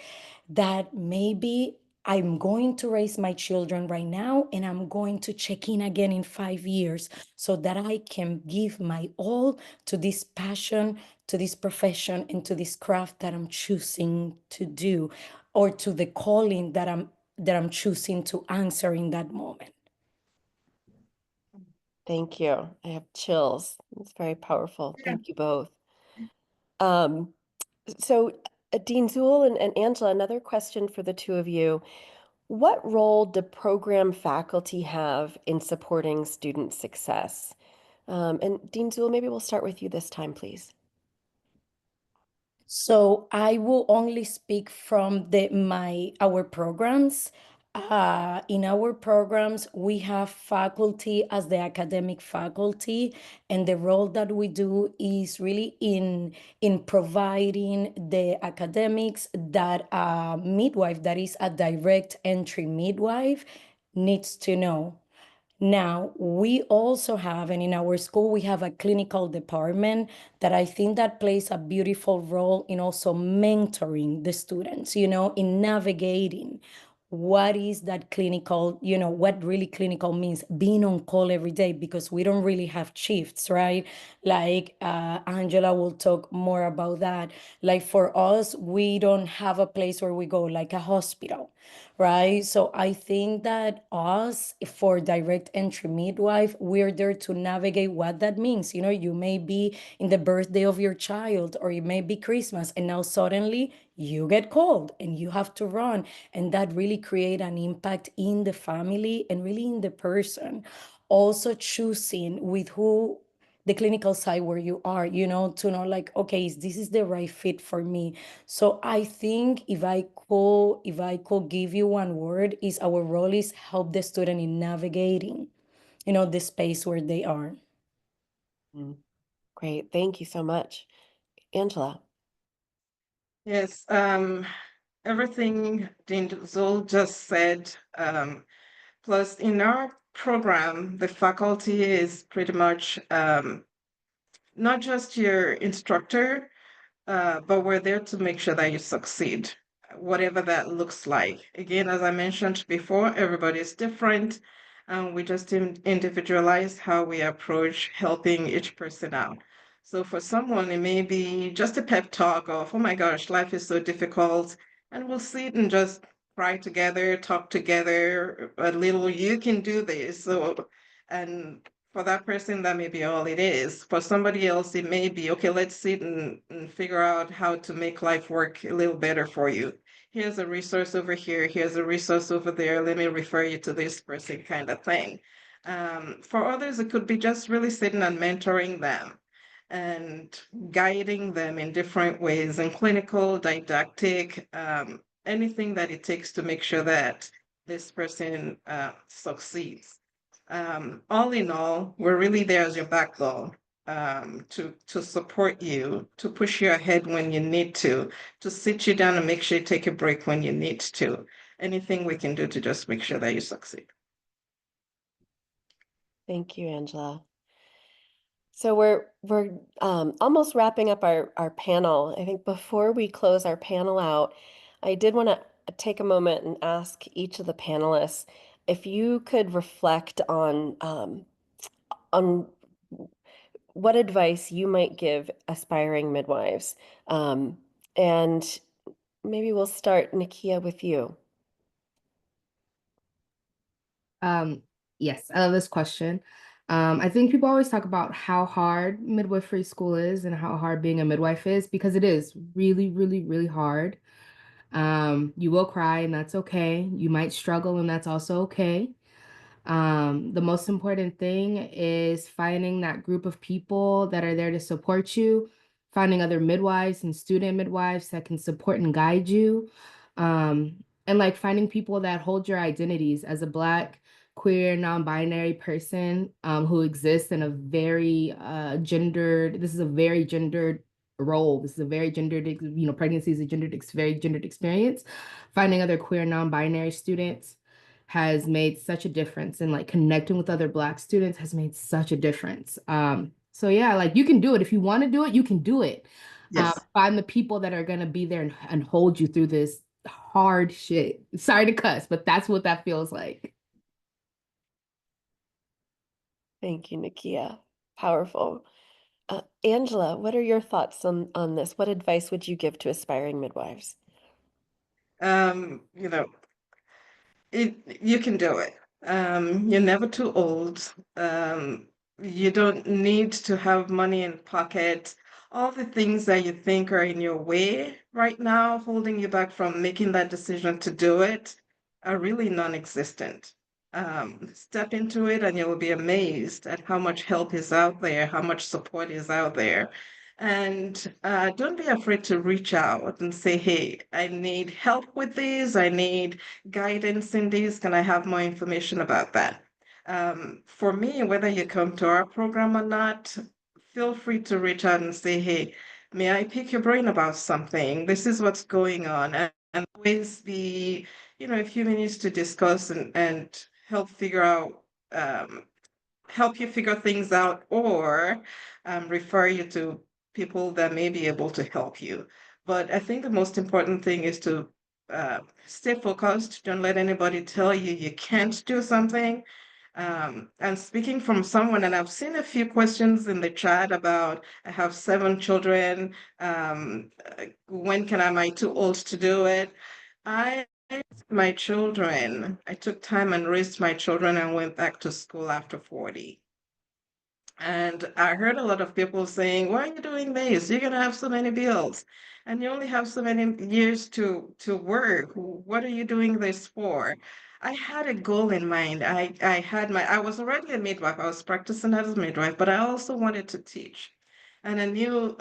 that maybe I'm going to raise my children right now, and I'm going to check in again in 5 years so that I can give my all to this passion, to this profession, and to this craft that I'm choosing to do, or to the calling that I'm choosing to answer in that moment. Thank you. I have chills. It's very powerful. Thank you both. Um, so Dean Zul and Angela, another question for the two of you. What role do program faculty have in supporting student success? And Dean Zul, maybe we'll start with you this time, please. So I will only speak from our programs. In our programs, we have faculty as the academic faculty, and the role that we do is really in providing the academics that a midwife that is a direct entry midwife needs to know. Now, we also have, and in our school, we have a clinical department that I think that plays a beautiful role in also mentoring the students, in navigating what is that clinical, what really clinical means, being on call every day, because we don't really have shifts, right? Like Angela will talk more about that. Like for us, we don't have a place where we go, like a hospital. right? So I think that us, for direct entry midwife, we're there to navigate what that means. You know, you may be in the birthday of your child, or it may be Christmas, and now suddenly you get called and you have to run. And that really create an impact in the family and really in the person. Also choosing with who the clinical side where you are, you know, to know like, okay, this is the right fit for me. So I think if I could give you one word, is our role is help the student in navigating, you know, the space where they are. Mm, great. Thank you so much. Angela. Yes, everything Dean Zul just said. Plus, in our program, the faculty is pretty much not just your instructor, but we're there to make sure that you succeed, whatever that looks like. Again, as I mentioned before, everybody is different, and we just individualize how we approach helping each person out. So for someone, it may be just a pep talk of, oh my gosh, life is so difficult, and we'll sit and just cry together, talk together a little, you can do this. So, and for that person, that may be all it is. For somebody else, it may be, okay, let's sit and figure out how to make life work a little better for you. Here's a resource over here, here's a resource over there, let me refer you to this person, kind of thing. For others, it could be just really sitting and mentoring them and guiding them in different ways, in clinical, didactic, anything that it takes to make sure that this person succeeds. All in all, we're really there as your backbone, to support you, to push you ahead when you need to sit you down and make sure you take a break when you need to. Anything we can do to just make sure that you succeed. Thank you, Angela. So we're almost wrapping up our panel. I think before we close our panel out, I did want to take a moment and ask each of the panelists if you could reflect on what advice you might give aspiring midwives. And maybe we'll start, Nakia, with you. Yes, I love this question. I think people always talk about how hard midwifery school is and how hard being a midwife is, because it is really, really, really hard. You will cry, and that's okay. You might struggle, and that's also okay. The most important thing is finding that group of people that are there to support you, finding other midwives and student midwives that can support and guide you. And like finding people that hold your identities as a Black, queer, non-binary person, who exists in a very this is a very gendered role. This is a very gendered, pregnancy is a very gendered experience. Finding other queer, non-binary students has made such a difference, and like connecting with other Black students has made such a difference. So yeah, like you can do it. If you want to do it, you can do it. Yes. Find the people that are going to be there and hold you through this hard shit. Sorry to cuss, but that's what that feels like. Thank you, Nakia. Powerful. Angela, what are your thoughts on this? What advice would you give to aspiring midwives? You know, you can do it. You're never too old. You don't need to have money in pocket. All the things that you think are in your way right now, holding you back from making that decision to do it, are really non-existent. Step into it and you'll be amazed at how much help is out there, how much support is out there. And don't be afraid to reach out and say, hey, I need help with this. I need guidance in this. Can I have more information about that? For me, whether you come to our program or not, feel free to reach out and say, hey, may I pick your brain about something? This is what's going on. And always be, a few minutes to discuss and help figure out, help you figure things out, or refer you to people that may be able to help you. But I think the most important thing is to stay focused. Don't let anybody tell you you can't do something. And speaking from someone, and I've seen a few questions in the chat about, I have 7 children. When am I too old to do it? I my children. I took time and raised my children and went back to school after 40. And I heard a lot of people saying, "Why are you doing this? You're gonna have so many bills, and you only have so many years to work. What are you doing this for?" I had a goal in mind. I was already a midwife. I was practicing as a midwife, but I also wanted to teach. And I knew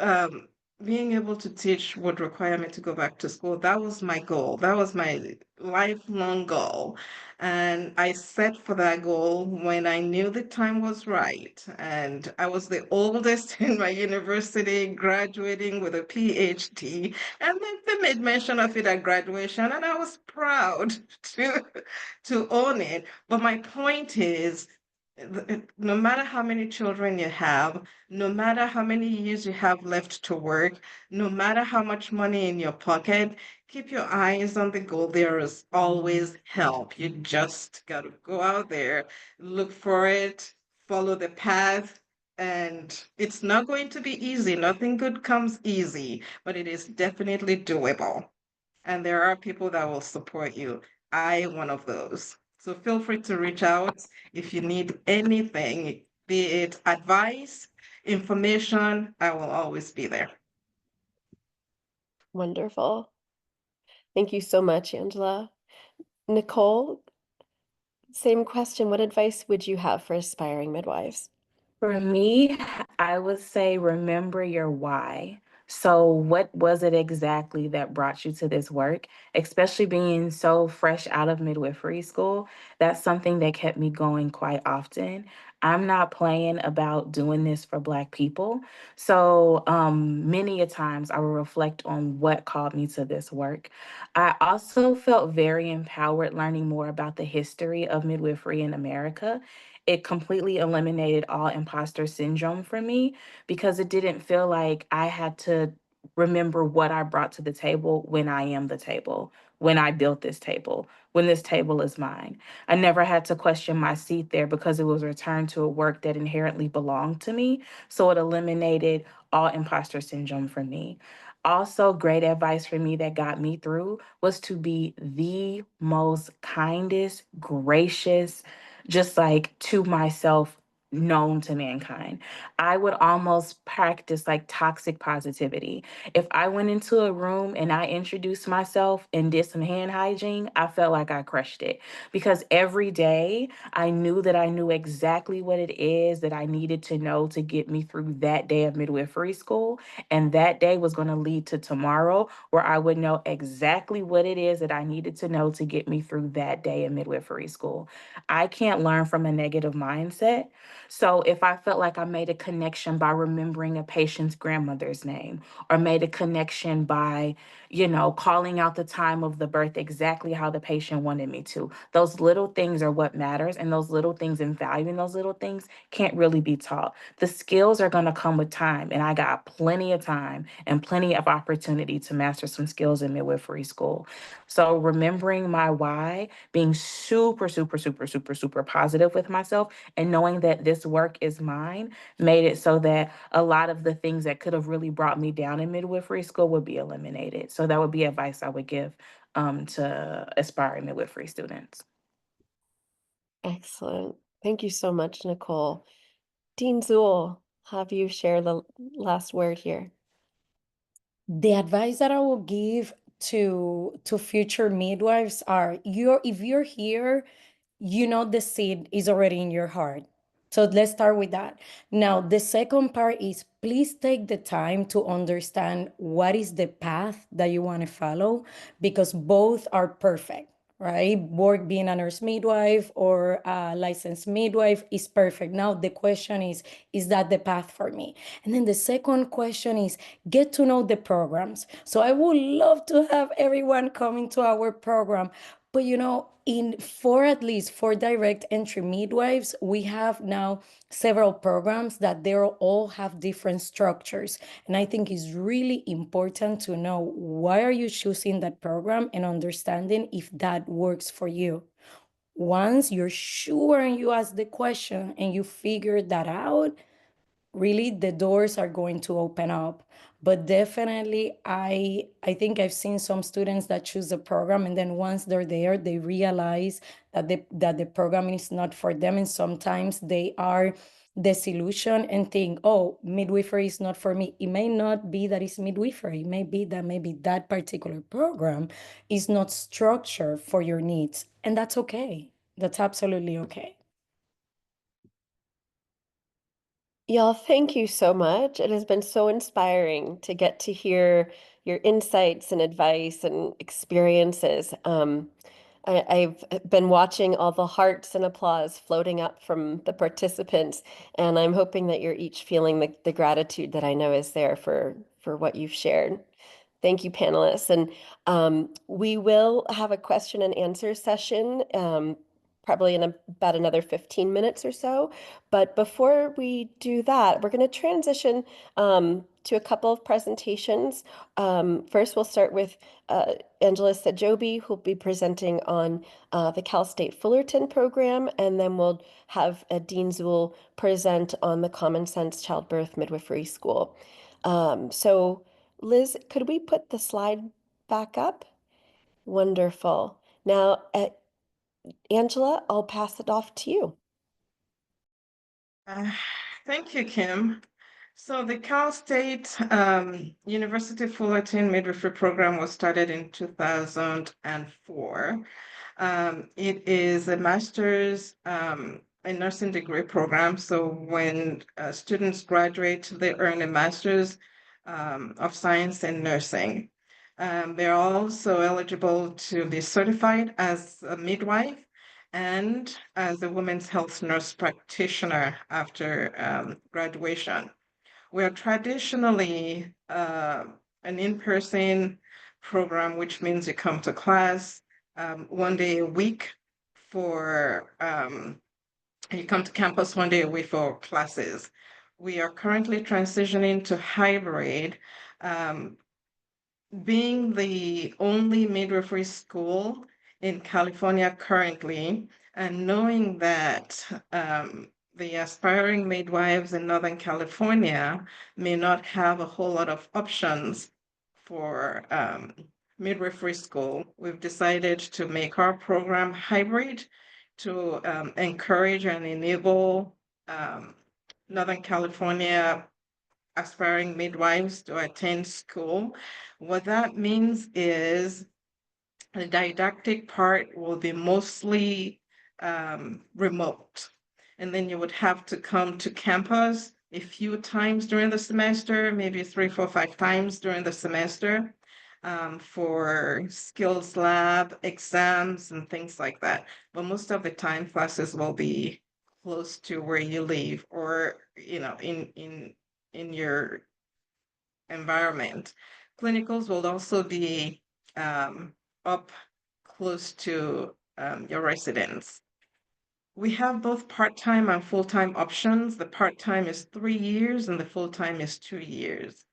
being able to teach would require me to go back to school. That was my goal. That was my lifelong goal. And I set for that goal when I knew the time was right. And I was the oldest in my university, graduating with a PhD. And they made mention of it at graduation, and I was proud to own it. But my point is, no matter how many children you have, no matter how many years you have left to work, no matter how much money in your pocket, keep your eyes on the goal. There is always help. You just got to go out there, look for it, follow the path. And it's not going to be easy. Nothing good comes easy, but it is definitely doable. And there are people that will support you. I am one of those. So feel free to reach out if you need anything, be it advice, information, I will always be there. Wonderful. Thank you so much, Angela. Nicole, same question. What advice would you have for aspiring midwives? For me, I would say remember your why. So, what was it exactly that brought you to this work? Especially being so fresh out of midwifery school, that's something that kept me going quite often. I'm not playing about doing this for Black people. So, many a times I will reflect on what called me to this work. I also felt very empowered learning more about the history of midwifery in America. It completely eliminated all imposter syndrome for me because it didn't feel like I had to remember what I brought to the table when I am the table, when I built this table, when this table is mine. I never had to question my seat there because it was returned to a work that inherently belonged to me. So it eliminated all imposter syndrome for me. Also, great advice for me that got me through was to be the most kindest, gracious, just like to myself, known to mankind. I would almost practice like toxic positivity. If I went into a room and I introduced myself and did some hand hygiene, I felt like I crushed it because every day I knew that I knew exactly what it is that I needed to know to get me through that day of midwifery school. And that day was going to lead to tomorrow where I would know exactly what it is that I needed to know to get me through that day of midwifery school. I can't learn from a negative mindset. So if I felt like I made a connection by remembering a patient's grandmother's name or made a connection by, calling out the time of the birth exactly how the patient wanted me to, those little things are what matters. And those little things and valuing those little things can't really be taught. The skills are going to come with time. And I got plenty of time and plenty of opportunity to master some skills in midwifery school. So remembering my why, being super, super, super, super, super positive with myself, and knowing that this work is mine made it so that a lot of the things that could have really brought me down in midwifery school would be eliminated. So that would be advice I would give to aspiring midwifery students. Excellent. Thank you so much, Nicole. Dean Zool, have you share the last word here? The advice that I will give to future midwives are if you're here, the seed is already in your heart. So let's start with that. Now, the second part is please take the time to understand what is the path that you want to follow because both are perfect, right? Work being a nurse midwife or a licensed midwife is perfect. Now, the question is that the path for me? And then the second question is get to know the programs. So I would love to have everyone coming to our program. But at least for direct entry midwives, we have now several programs that they all have different structures. And I think it's really important to know why are you choosing that program and understanding if that works for you. Once you're sure and you ask the question and you figure that out, really the doors are going to open up. But definitely, I think I've seen some students that choose the program, and then once they're there, they realize that the program is not for them, and sometimes they are disillusioned and think, oh, midwifery is not for me. It may not be that it's midwifery. It may be that maybe that particular program is not structured for your needs, and that's okay. That's absolutely okay. Y'all, thank you so much. It has been so inspiring to get to hear your insights and advice and experiences. I've been watching all the hearts and applause floating up from the participants, and I'm hoping that you're each feeling the gratitude that I know is there for what you've shared. Thank you, panelists. And we will have a question and answer session probably in about another 15 minutes or so. But before we do that, we're going to transition to a couple of presentations. First, we'll start with Angela Sojobi, who'll be presenting on the Cal State Fullerton program, and then we'll have Dean Zuhl present on the Commonsense Childbirth Midwifery School. So Liz, could we put the slide back up? Wonderful. Now, Angela, I'll pass it off to you. Thank you, Kim. So the Cal State University Fullerton Midwifery Program was started in 2004. It is a master's a nursing degree program. So when students graduate, they earn a master's of science in nursing. They're also eligible to be certified as a midwife and as a women's health nurse practitioner after graduation. We are traditionally an in-person program, which means you come to class 1 day a week for, you come to campus 1 day a week for classes. We are currently transitioning to hybrid, being the only midwifery school in California currently, and knowing that the aspiring midwives in Northern California may not have a whole lot of options for midwifery school, we've decided to make our program hybrid to encourage and enable Northern California aspiring midwives to attend school. What that means is the didactic part will be mostly remote. And then you would have to come to campus a few times during the semester, maybe 3, 4, 5 times during the semester for skills lab, exams, and things like that. But most of the time, classes will be close to where you live or, you know, in your environment. Clinicals will also be up close to your residence. We have both part-time and full-time options. The part-time is 3 years and the full-time is 2 years.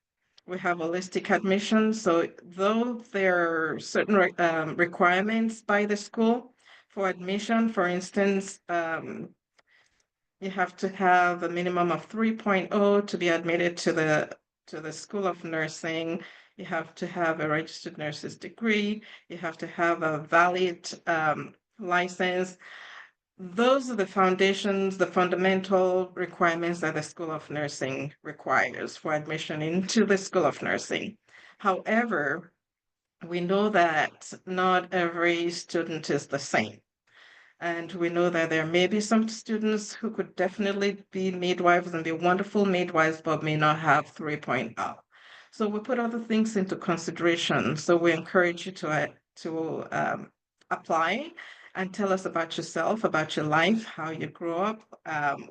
We have holistic admission. So though there are certain requirements by the school for admission, for instance, you have to have a minimum of 3.0 to be admitted to the School of Nursing. You have to have a registered nurse's degree. You have to have a valid license. Those are the foundations, the fundamental requirements that the School of Nursing requires for admission into the School of Nursing. However, we know that not every student is the same. And we know that there may be some students who could definitely be midwives and be wonderful midwives, but may not have 3.0. So we put other things into consideration. So we encourage you to apply and tell us about yourself, about your life, how you grew up,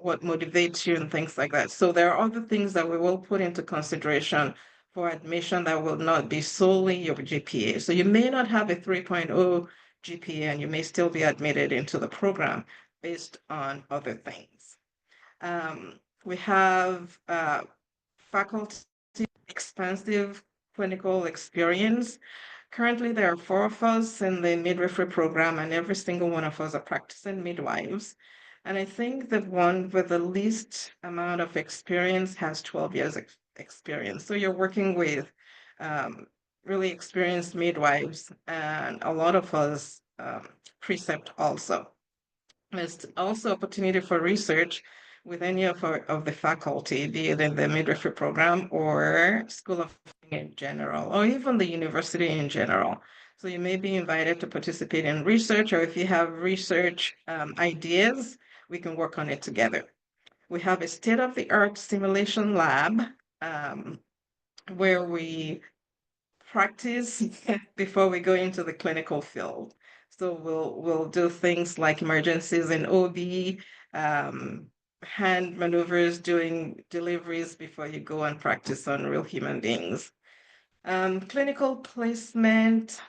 what motivates you and things like that. So there are other things that we will put into consideration for admission that will not be solely your GPA. So you may not have a 3.0 GPA and you may still be admitted into the program based on other things. We have faculty expansive clinical experience. Currently, there are 4 of us in the midwifery program, and every single one of us are practicing midwives. And I think the one with the least amount of experience has 12 years experience. So you're working with really experienced midwives, and a lot of us precept also. There's also opportunity for research with any of the faculty, be it in the midwifery program or School of Nursing in general, or even the university in general. So you may be invited to participate in research, or if you have research ideas, we can work on it together. We have a state-of-the-art simulation lab where we practice before we go into the clinical field. So we'll do things like emergencies in OB, hand maneuvers, doing deliveries before you go and practice on real human beings. Clinical placement.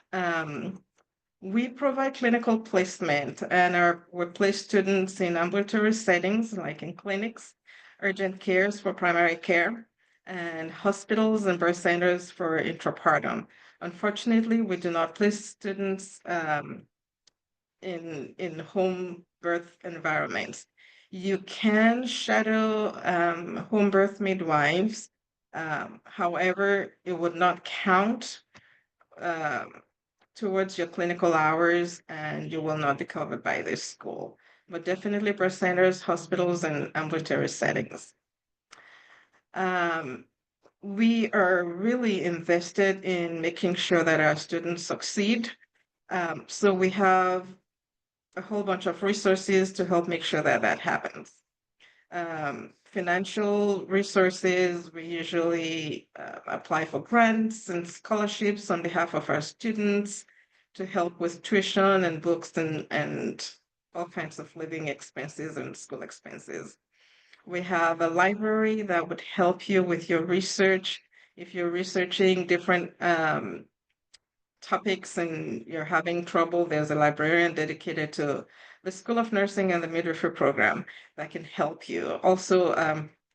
We provide clinical placement, and we place students in ambulatory settings, like in clinics, urgent cares for primary care, and hospitals and birth centers for intrapartum. Unfortunately, we do not place students in home birth environments. You can shadow home birth midwives. However, it would not count towards your clinical hours, and you will not be covered by this school. But definitely birth centers, hospitals, and ambulatory settings. We are really invested in making sure that our students succeed. So we have a whole bunch of resources to help make sure that that happens. Financial resources, we usually apply for grants and scholarships on behalf of our students to help with tuition and books and all kinds of living expenses and school expenses. We have a library that would help you with your research. If you're researching different topics and you're having trouble, there's a librarian dedicated to the School of Nursing and the Midwifery Program that can help you. Also,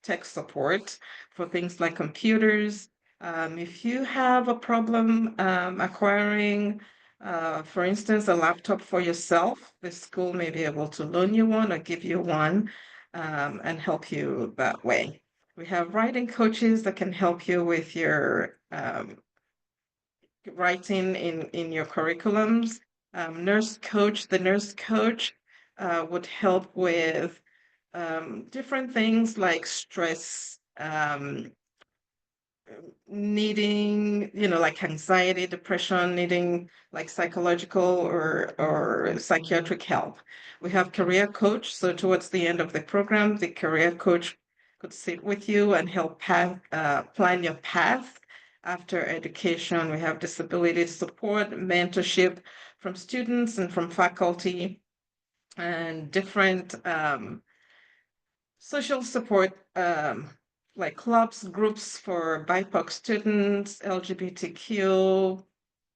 tech support for things like computers. If you have a problem acquiring, for instance, a laptop for yourself, the school may be able to loan you one or give you one and help you that way. We have writing coaches that can help you with your writing in your curriculums. The nurse coach would help with different things like stress, needing, like anxiety, depression, needing like psychological or psychiatric help. We have career coach. So towards the end of the program, the career coach could sit with you and help plan your path after education. We have disability support, mentorship from students and from faculty, and different social support like clubs, groups for BIPOC students, LGBTQ,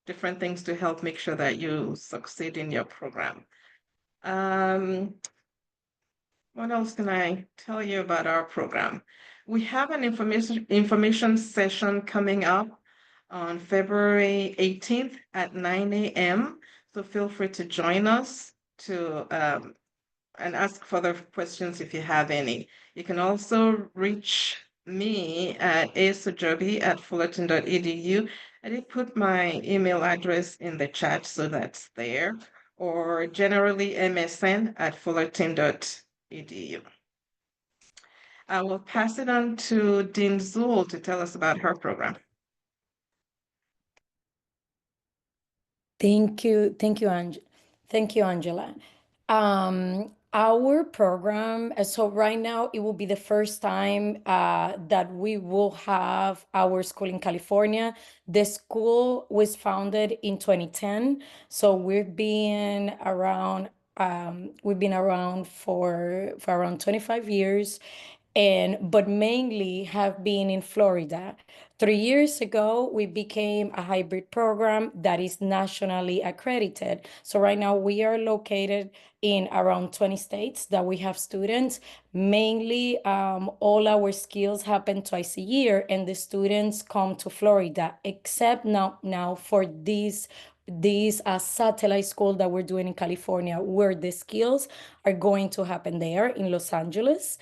different things to help make sure that you succeed in your program. What else can I tell you about our program? We have an information session coming up on February 18th at 9 a.m. So feel free to join us to and ask further questions if you have any. You can also reach me at Sojobi@fullerton.edu. I did put my email address in the chat, so that's there, or generally msn@fullerton.edu. I will pass it on to Dean Zul to tell us about her program. Thank you, Angela. Our program, so right now it will be the first time that we will have our school in California. The school was founded in 2010, so we've been around for around 25 years, but mainly have been in Florida. 3 years ago, we became a hybrid program that is nationally accredited. So right now we are located in around 20 states that we have students. Mainly, all our skills happen twice a year, and the students come to Florida, except now for this satellite school that we're doing in California, where the skills are going to happen there in Los Angeles.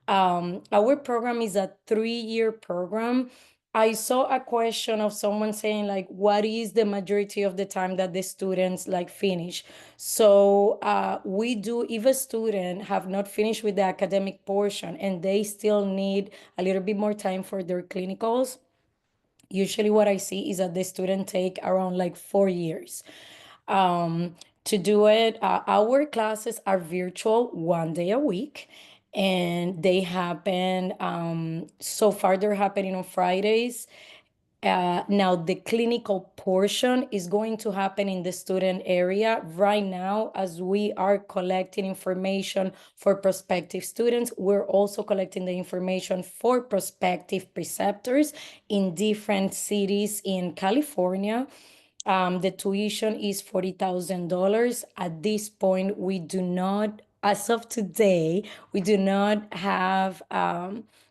Our program is a 3-year program. I saw a question of someone saying like, what is the majority of the time that the students like finish? So we do, if a student have not finished with the academic portion and they still need a little bit more time for their clinicals, usually what I see is that the student take around like 4 years to do it. Our classes are virtual 1 day a week, and they happen, so far they're happening on Fridays. Now the clinical portion is going to happen in the student area right now. As we are collecting information for prospective students, we're also collecting the information for prospective preceptors in different cities in California. The tuition is $40,000. At this point, we do not, as of today, we do not have,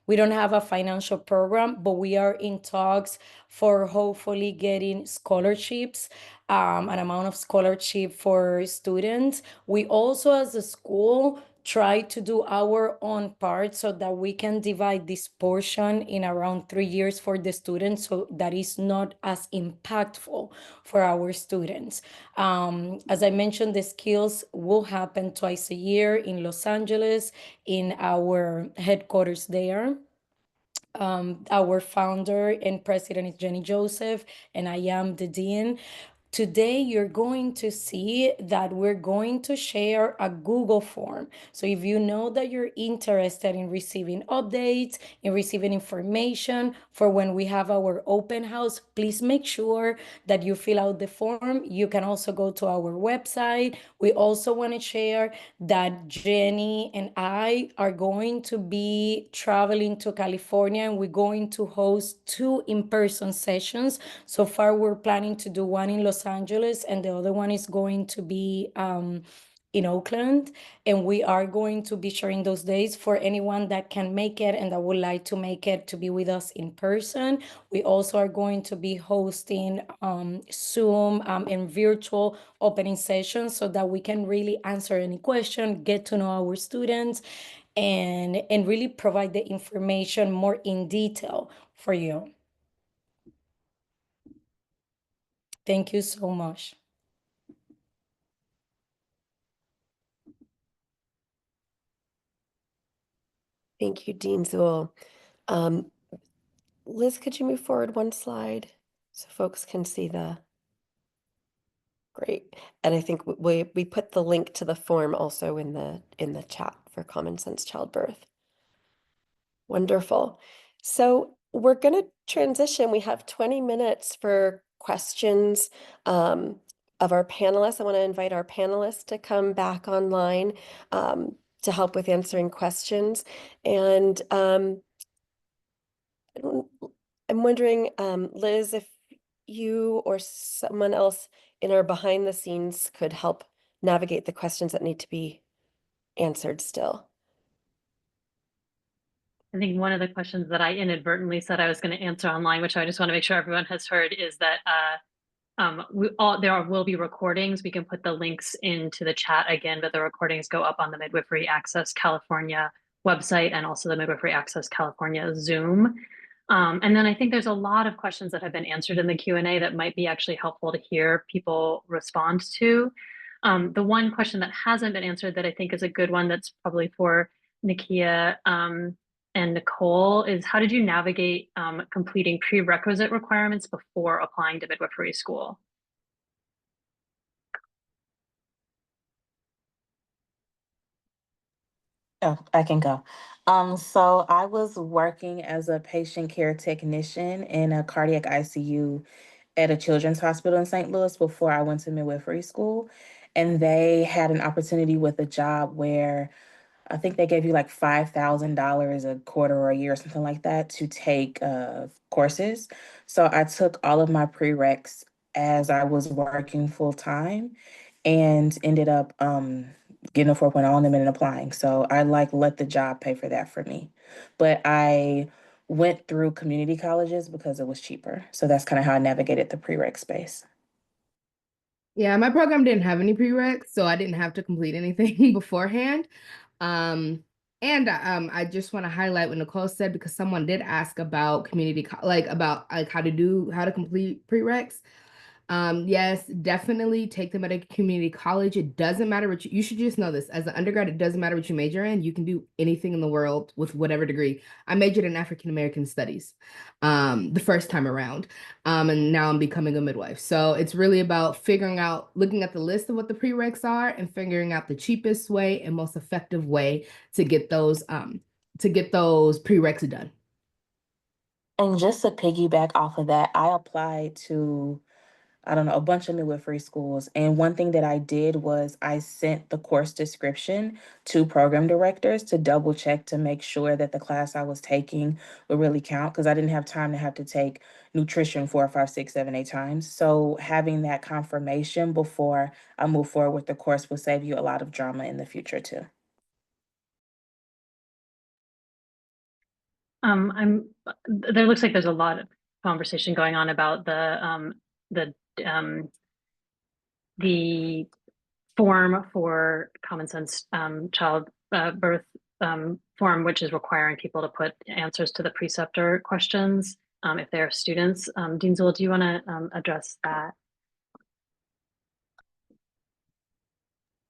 we don't have a financial program, but we are in talks for hopefully getting scholarships, an amount of scholarship for students. We also, as a school, try to do our own part so that we can divide this portion in around 3 years for the students, so that is not as impactful for our students. As I mentioned, the skills will happen twice a year in Los Angeles, in our headquarters there. Our founder and president is Jenny Joseph, and I am the dean. Today, you're going to see that we're going to share a Google form. So if you know that you're interested in receiving updates, in receiving information for when we have our open house, please make sure that you fill out the form. You can also go to our website. We also want to share that Jenny and I are going to be traveling to California, and we're going to host 2 in-person sessions. So far, we're planning to do one in Los Angeles, and the other one is going to be in Oakland. And we are going to be sharing those days for anyone that can make it and that would like to make it to be with us in person. We also are going to be hosting Zoom and virtual opening sessions so that we can really answer any question, get to know our students, and really provide the information more in detail for you. Thank you so much. Thank you, Dean Zul. Liz, could you move forward one slide so folks can see the... Great. And I think we put the link to the form also in the chat for Commonsense Childbirth. Wonderful. So we're going to transition. We have 20 minutes for questions of our panelists. I want to invite our panelists to come back online to help with answering questions. And I'm wondering, Liz, if you or someone else in our behind the scenes could help navigate the questions that need to be answered still. I think one of the questions that I inadvertently said I was going to answer online, which I just want to make sure everyone has heard, is that there will be recordings. We can put the links into the chat again, but the recordings go up on the Midwifery Access California website and also the Midwifery Access California Zoom. And then I think there's a lot of questions that have been answered in the Q&A that might be actually helpful to hear people respond to. The one question that hasn't been answered that I think is a good one that's probably for Nakia and Nicole is, how did you navigate completing prerequisite requirements before applying to midwifery school? Oh, I can go. So I was working as a patient care technician in a cardiac ICU at a children's hospital in St. Louis before I went to midwifery school. And they had an opportunity with a job where I think they gave you like $5,000 a quarter or a year or something like that to take courses. So I took all of my prereqs as I was working full time and ended up getting a 4.0 on them and applying. So I like let the job pay for that for me. But I went through community colleges because it was cheaper. So that's kind of how I navigated the prereq space. Yeah, my program didn't have any prereqs, so I didn't have to complete anything beforehand. And I just want to highlight what Nicole said, because someone did ask about how to complete prereqs. Yes, definitely take them at a community college. It doesn't matter what you should just know this. As an undergrad, it doesn't matter what you major in. You can do anything in the world with whatever degree. I majored in African American studies, the first time around. And now I'm becoming a midwife. So it's really about looking at the list of what the prereqs are and figuring out the cheapest way and most effective way to get those prereqs done. And just to piggyback off of that, I applied to, I don't know, a bunch of midwifery schools. And one thing that I did was I sent the course description to program directors to double check to make sure that the class I was taking would really count, because I didn't have time to have to take nutrition 4, 5, 6, 7, 8 times. So having that confirmation before I move forward with the course will save you a lot of drama in the future too. There looks like there's a lot of conversation going on about the form for Commonsense child birth form, which is requiring people to put answers to the preceptor questions if they're students. Dean Zulgeil, do you want to address that?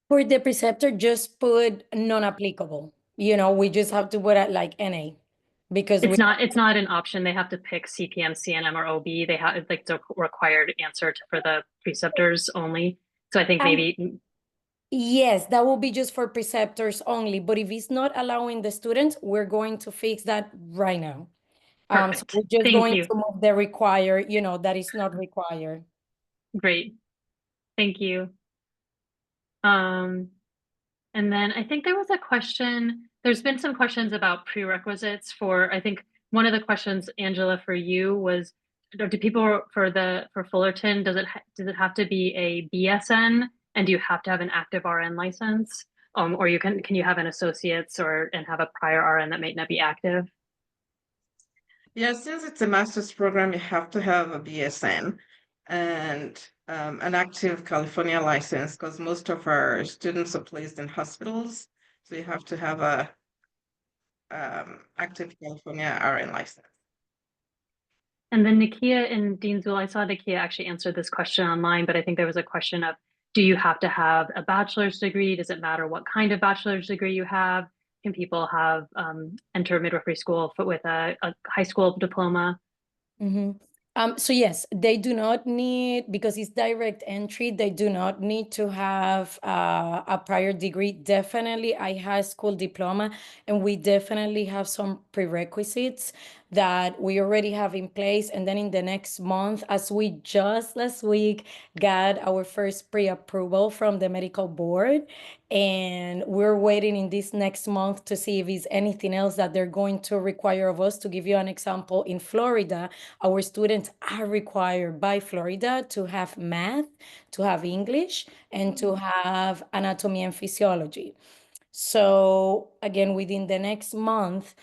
For the preceptor, just put non-applicable. We just have to put it like NA, because It's not an option. They have to pick CPM, CNM, or OB. They have like the required answer for the preceptors only. So I think maybe. Yes, that will be just for preceptors only. But if it's not allowing the students, we're going to fix that right now. So Perfect. we're just Thank going you. to move the required, that is not required. Great. Thank you. And then I think there was a question, there's been some questions about prerequisites for, I think one of the questions, Angela, for you was, do people for Fullerton, does it have to be a BSN, and do you have to have an active RN license? Or can you have an associate's and have a prior RN that might not be active? Yeah, since it's a master's program, you have to have a BSN and an active California license, because most of our students are placed in hospitals. So you have to have a active California RN license. And then Nakia and Dean Zulgeil, I saw Nakia actually answered this question online, but I think there was a question of, do you have to have a bachelor's degree? Does it matter what kind of bachelor's degree you have? Can people have enter midwifery school with a high school diploma? Mm-hmm. So yes, they do not need, because it's direct entry, they do not need to have a prior degree. Definitely a high school diploma, and we definitely have some prerequisites that we already have in place. And then in the next month, as we just last week got our first pre-approval from the medical board, and we're waiting in this next month to see if it's anything else that they're going to require of us. To give you an example, in Florida, our students are required by Florida to have math, to have English, and to have anatomy and physiology. So again, within the next month,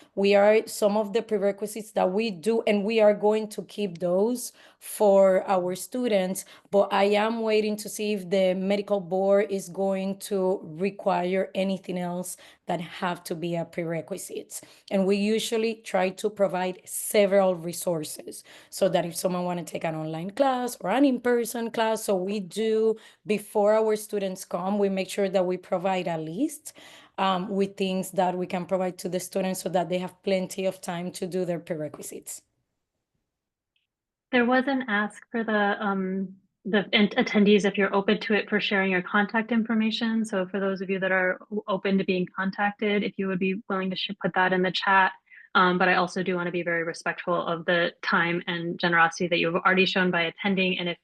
some of the prerequisites that we do, and we are going to keep those for our students, but I am waiting to see if the medical board is going to require anything else that have to be a prerequisites. And we usually try to provide several resources so that if someone want to take an online class or an in-person class, so we do, before our students come, we make sure that we provide a list with things that we can provide to the students so that they have plenty of time to do their prerequisites. There was an ask for the attendees, if you're open to it, for sharing your contact information. So for those of you that are open to being contacted, if you would be willing to put that in the chat. But I also do want to be very respectful of the time and generosity that you've already shown by attending. And if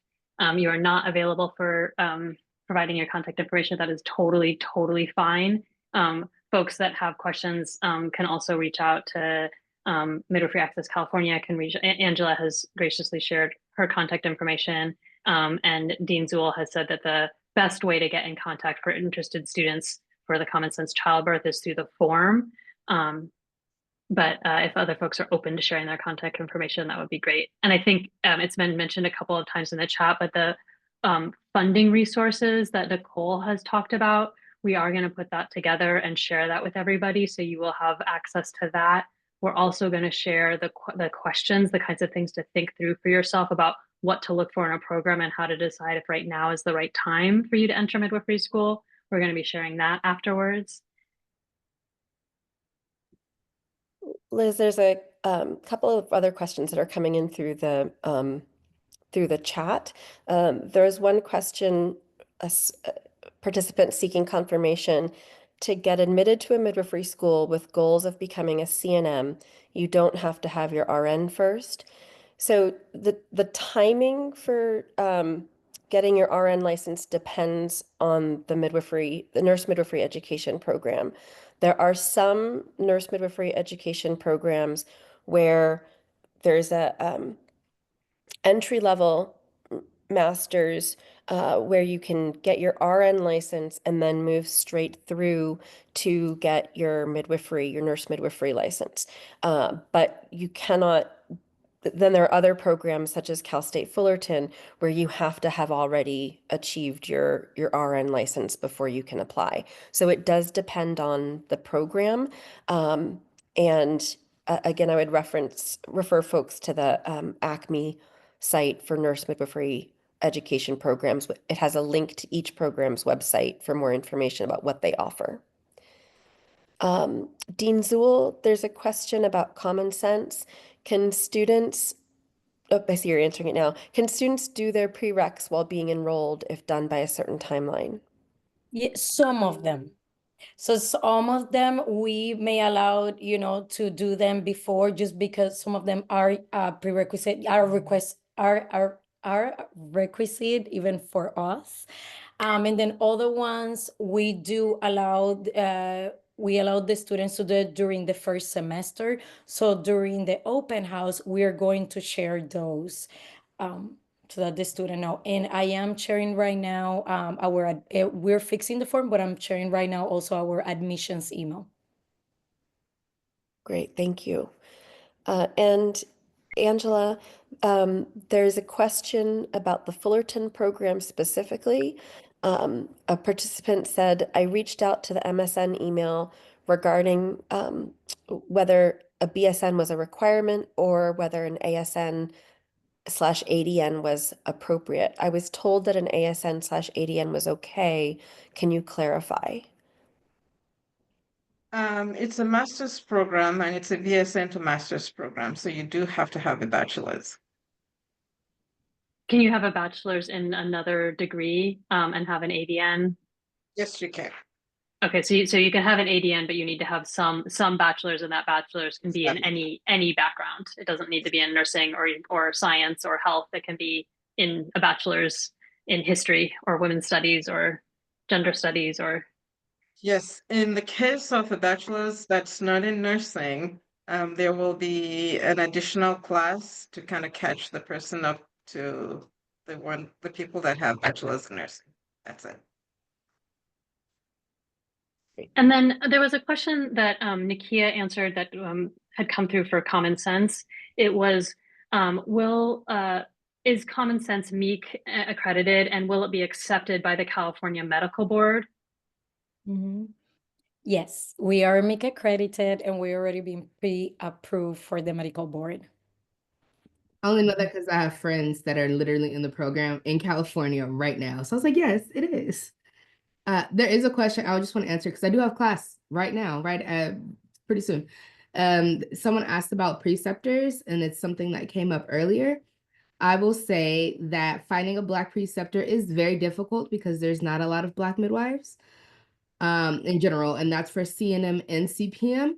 you are not available for providing your contact information, that is totally, totally fine. Folks that have questions can also reach out to Midwifery Access California. Angela has graciously shared her contact information, and Dean Zulgeil has said that the best way to get in contact for interested students for the Commonsense Childbirth is through the form. But if other folks are open to sharing their contact information, that would be great. And I think it's been mentioned a couple of times in the chat, but the funding resources that Nicole has talked about, We are going to put that together and share that with everybody, so you will have access to that. We're also going to share the questions, the kinds of things to think through for yourself about what to look for in a program and how to decide if right now is the right time for you to enter midwifery school. We're going to be sharing that afterwards. Liz, there's a couple of other questions that are coming in through the chat. There's one question, a participant seeking confirmation to get admitted to a midwifery school with goals of becoming a CNM. You don't have to have your RN first. So the timing for getting your RN license depends on the nurse midwifery education program. There are some nurse midwifery education programs where there's a entry level master's where you can get your RN license and then move straight through to get your nurse midwifery license. But you cannot. Then there are other programs such as Cal State Fullerton where you have to have already achieved your RN license before you can apply. So it does depend on the program. And again, I would refer folks to the ACME site for nurse midwifery education programs. It has a link to each program's website for more information about what they offer. Dean Zuhl, there's a question about Commonsense. Can students, oh, I see you're answering it now. Can students do their prereqs while being enrolled if done by a certain timeline? Yeah, some of them. So some of them we may allow, to do them before, just because some of them are prerequisite, are requisite even for us. And then other ones we do allow, we allow the students to do it during the first semester. So during the open house, we are going to share those so that the student know. And I am sharing right now we're fixing the form, but I'm sharing right now also our admissions email. Great, thank you. And Angela, there's a question about the Fullerton program specifically. A participant said, I reached out to the MSN email regarding whether a BSN was a requirement or whether an ASN/ADN was appropriate. I was told that an ASN/ADN was okay. Can you clarify? It's a master's program and it's a BSN to master's program. So you do have to have a bachelor's. Can you have a bachelor's in another degree and have an ADN? Yes, you can. Okay, so you can have an ADN, but you need to have some bachelor's, and that bachelor's can be in any background. It doesn't need to be in nursing or science or health. It can be in a bachelor's in history or women's studies or gender studies or. Yes, in the case of a bachelor's that's not in nursing, there will be an additional class to kind of catch the person up to the people that have bachelor's in nursing. That's it. And then there was a question that Nikia answered that had come through for Commonsense. It was, is Commonsense MEEC accredited, and will it be accepted by the California Medical Board? Mm-hmm. Yes, we are MEEC accredited and we're already being pre-approved for the medical board. I only know that because I have friends that are literally in the program in California right now. So I was like, yes, it is. There is a question I just want to answer because I do have class right now, pretty soon. Someone asked about preceptors, and it's something that came up earlier. I will say that finding a Black preceptor is very difficult because there's not a lot of Black midwives in general, and that's for CNM and CPM,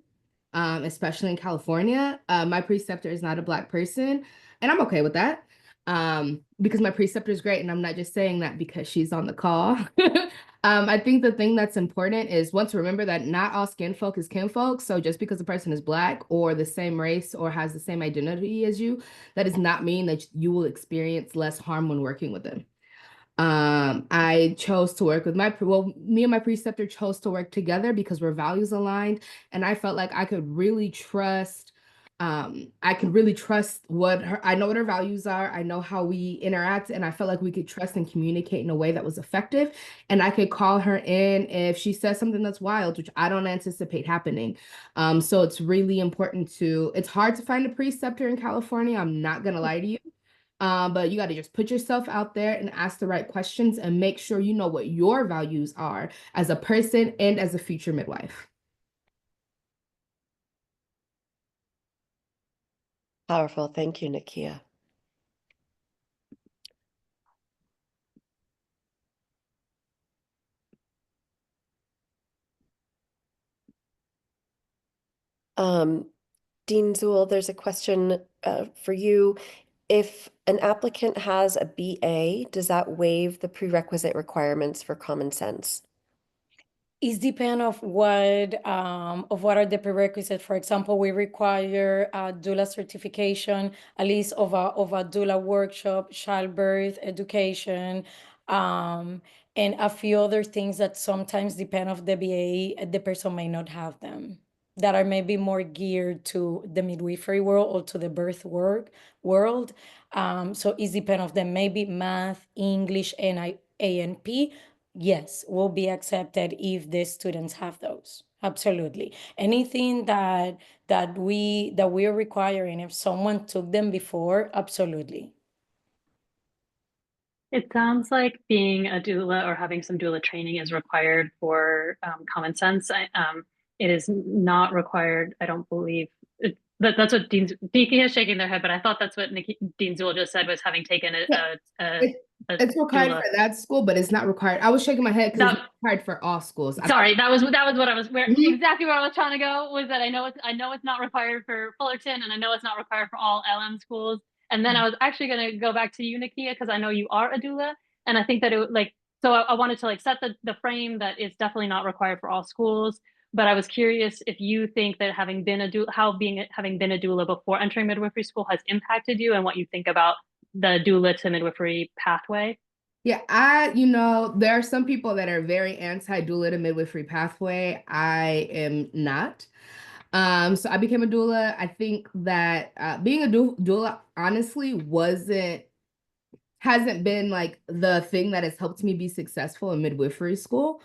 especially in California. My preceptor is not a Black person, and I'm okay with that because my preceptor is great, and I'm not just saying that because she's on the call. I think the thing that's important is once remember that not all skin folk is kinfolk. So just because a person is Black or the same race or has the same identity as you, that does not mean that you will experience less harm when working with them. I chose to work with me and my preceptor chose to work together because we're values aligned. And I felt like I could really trust I could really trust I know what her values are. I know how we interact, and I felt like we could trust and communicate in a way that was effective. And I could call her in if she says something that's wild, which I don't anticipate happening. So it's really important it's hard to find a preceptor in California. I'm not gonna lie to you. But you got to just put yourself out there and ask the right questions and make sure you know what your values are as a person and as a future midwife. Powerful. Thank you, Nakia. Dean Zuhl, there's a question for you. If an applicant has a BA, does that waive the prerequisite requirements for Commonsense? It depends of what are the prerequisites. For example, we require a doula certification, a list of a doula workshop, childbirth education, and a few other things that sometimes depend of the BA. The person may not have them, that are maybe more geared to the midwifery world or to the birth world. So it depends of them. Maybe math, English, and ANP. Yes, will be accepted if the students have those. Absolutely. Anything that we are requiring, if someone took them before, absolutely. It sounds like being a doula or having some doula training is required for Commonsense. It is not required, I don't believe. That's what Diki is shaking their head, but I thought that's what Dean Zuhl just said, was having taken It's required doula. for that school, but it's not required. I was shaking my head because it's required for all schools. Sorry, that was what I was exactly where I was trying to go, was that I know it's not required for Fullerton, and I know it's not required for all LM schools. And then I was actually going to go back to you, Nakia, because I know you are a doula, and I think that I wanted to set the frame that it's definitely not required for all schools. But I was curious if you think that having been a doula before entering midwifery school has impacted you, and what you think about the doula to midwifery pathway. Yeah, there are some people that are very anti-doula to midwifery pathway. I am not. So I became a doula. I think that being a doula honestly hasn't been like the thing that has helped me be successful in midwifery school.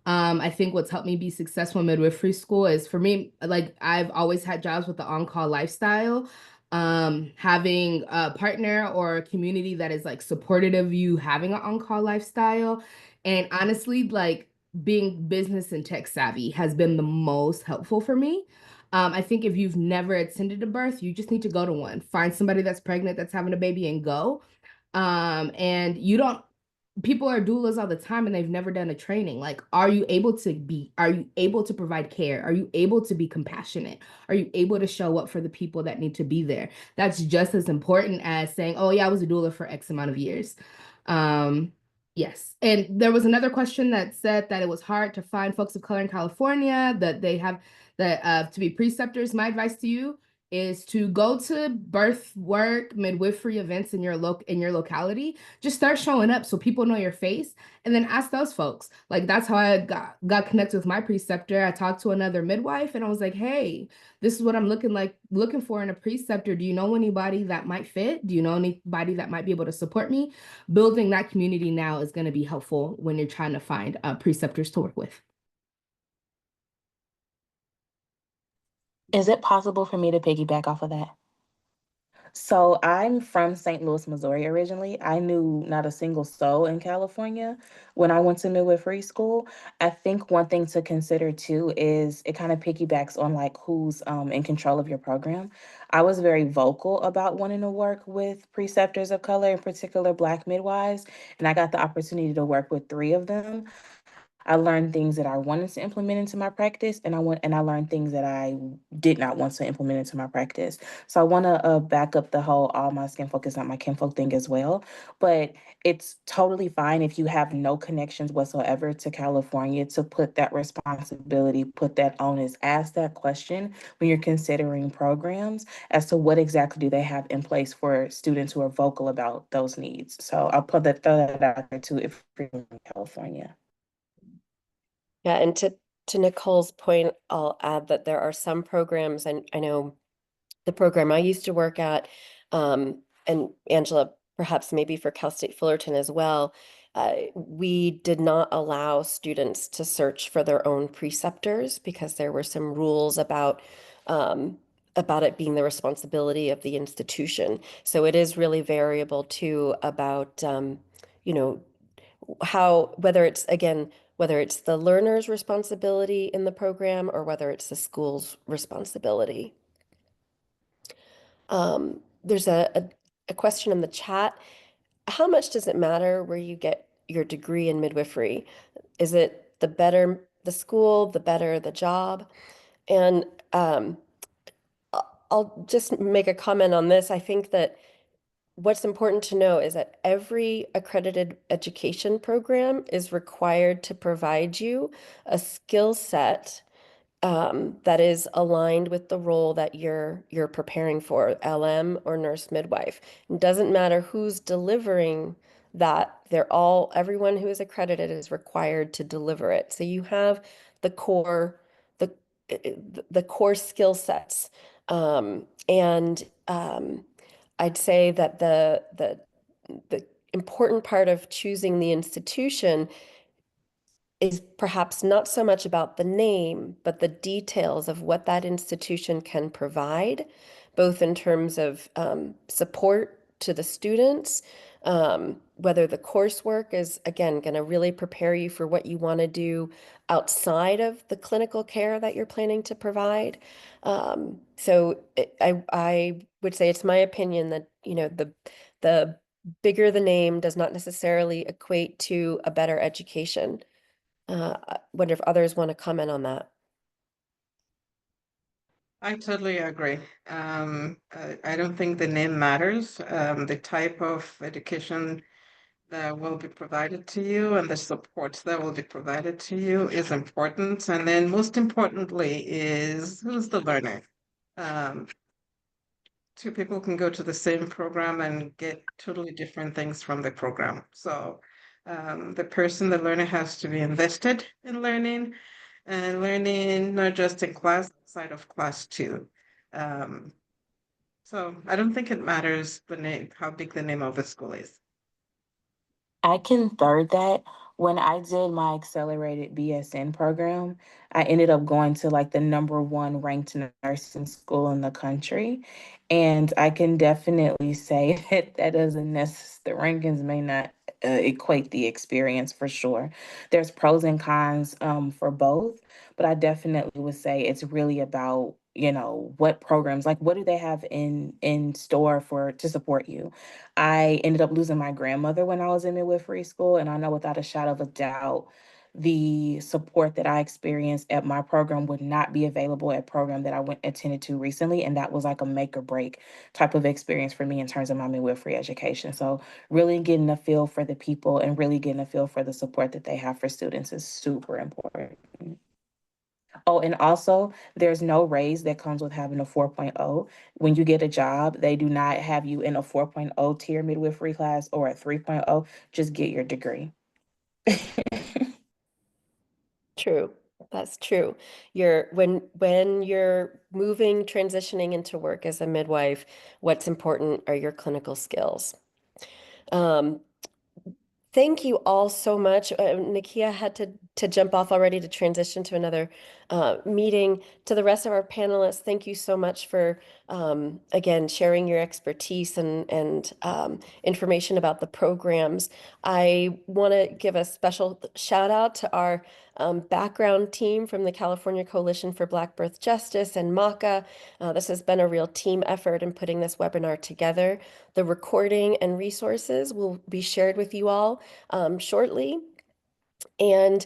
I think what's helped me be successful in midwifery school is, for me, like, I've always had jobs with the on-call lifestyle. Having a partner or a community that is like supportive of you having an on-call lifestyle. And honestly, like, being business and tech savvy has been the most helpful for me. I think if you've never attended a birth, you just need to go to one. Find somebody that's pregnant, that's having a baby, and go. And people are doulas all the time and they've never done a training. Like, are you able to provide care? Are you able to be compassionate? Are you able to show up for the people that need to be there? That's just as important as saying, oh yeah, I was a doula for X amount of years. Yes. And there was another question that said that it was hard to find folks of color in California, that they have to be preceptors. My advice to you is to go to birth work, midwifery events in your locality. Just start showing up so people know your face, and then ask those folks. Like, that's how I got connected with my preceptor. I talked to another midwife and I was like, hey, this is what I'm looking for in a preceptor. Do you know anybody that might fit? Do you know anybody that might be able to support me? Building that community now is going to be helpful when you're trying to find preceptors to work with. Is it possible for me to piggyback off of that? So I'm from St. Louis, Missouri originally. I knew not a single soul in California when I went to midwifery school. I think one thing to consider too is it kind of piggybacks on like who's in control of your program. I was very vocal about wanting to work with preceptors of color, in particular Black midwives, and I got the opportunity to work with 3 of them. I learned things that I wanted to implement into my practice, and I learned things that I did not want to implement into my practice. So I want to back up the whole all my skin folk is not my kinfolk thing as well. But it's totally fine if you have no connections whatsoever to California to put that responsibility, put that onus, ask that question when you're considering programs as to what exactly do they have in place for students who are vocal about those needs. So I'll throw that out there too if you're in California. Yeah, and to Nicole's point, I'll add that there are some programs, and I know the program I used to work at, and Angela, perhaps maybe for Cal State Fullerton as well, we did not allow students to search for their own preceptors because there were some rules about it being the responsibility of the institution. So it is really variable too about, you know, how, whether it's, again, whether it's the learner's responsibility in the program or whether it's the school's responsibility. There's a question in the chat. How much does it matter where you get your degree in midwifery? Is it the better the school, the better the job? And I'll just make a comment on this. I think that what's important to know is that every accredited education program is required to provide you a skill set that is aligned with the role that you're preparing for, LM or nurse midwife. It doesn't matter who's delivering that, everyone who is accredited is required to deliver it. So you have the core, the the core skill sets. And I'd say that the important part of choosing the institution is perhaps not so much about the name, but the details of what that institution can provide, both in terms of support to the students, whether the coursework is, again, going to really prepare you for what you want to do outside of the clinical care that you're planning to provide. I would say it's my opinion that, the bigger the name does not necessarily equate to a better education. I wonder if others want to comment on that. I totally agree. I don't think the name matters. The type of education that will be provided to you and the supports that will be provided to you is important. And then most importantly is who's the learner. Two people can go to the same program and get totally different things from the program. So the learner has to be invested in learning and learning not just in class, outside of class too. So I don't think it matters the name, how big the name of the school is. I can third that. When I did my accelerated BSN program, I ended up going to like the number one ranked nursing school in the country. And I can definitely say that that doesn't necessarily, the rankings may not equate the experience for sure. There's pros and cons for both, but I definitely would say it's really about, what programs, like what do they have in store for to support you. I ended up losing my grandmother when I was in midwifery school, and I know without a shadow of a doubt, the support that I experienced at my program would not be available at a program that I went attended to recently, and that was like a make or break type of experience for me in terms of my midwifery education. So really getting a feel for the people and really getting a feel for the support that they have for students is super important. Oh, and also, there's no raise that comes with having a 4.0. When you get a job, they do not have you in a 4.0 tier midwifery class or a 3.0. Just get your degree. True. That's true. When you're transitioning into work as a midwife, what's important are your clinical skills. Thank you all so much. Nakia had to jump off already to transition to another meeting. To the rest of our panelists, thank you so much for, again, sharing your expertise and information about the programs. I want to give a special shout out to our background team from the California Coalition for Black Birth Justice and MACA. This has been a real team effort in putting this webinar together. The recording and resources will be shared with you all shortly. And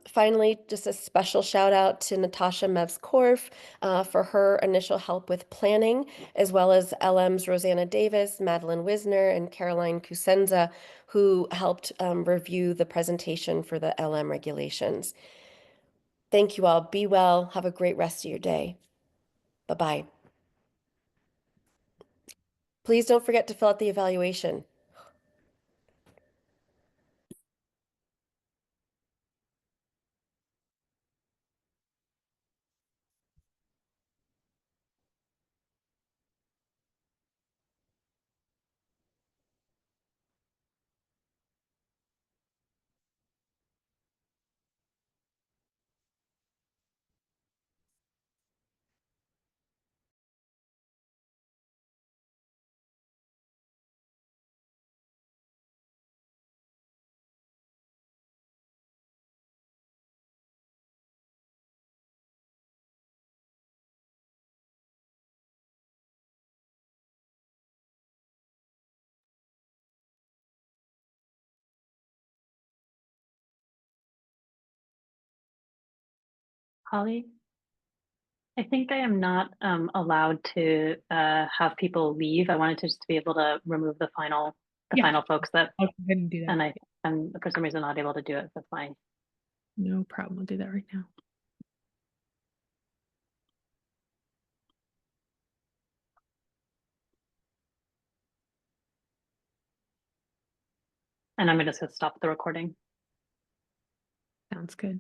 finally, just a special shout out to Natasha Mevs-Korf for her initial help with planning, as well as LM's Rosanna Davis, Madeline Wisner, and Caroline Kusenza, who helped review the presentation for the LM regulations. Thank you all. Be well. Have a great rest of your day. Bye-bye. Please don't forget to fill out the evaluation. Holly? I think I am not allowed to have people leave. I wanted to just be able to remove the final folks that, I'll go ahead and do that. and I'm for some reason not able to do it with my. No problem. I'll do that right now. And I'm going to stop the recording. Sounds good.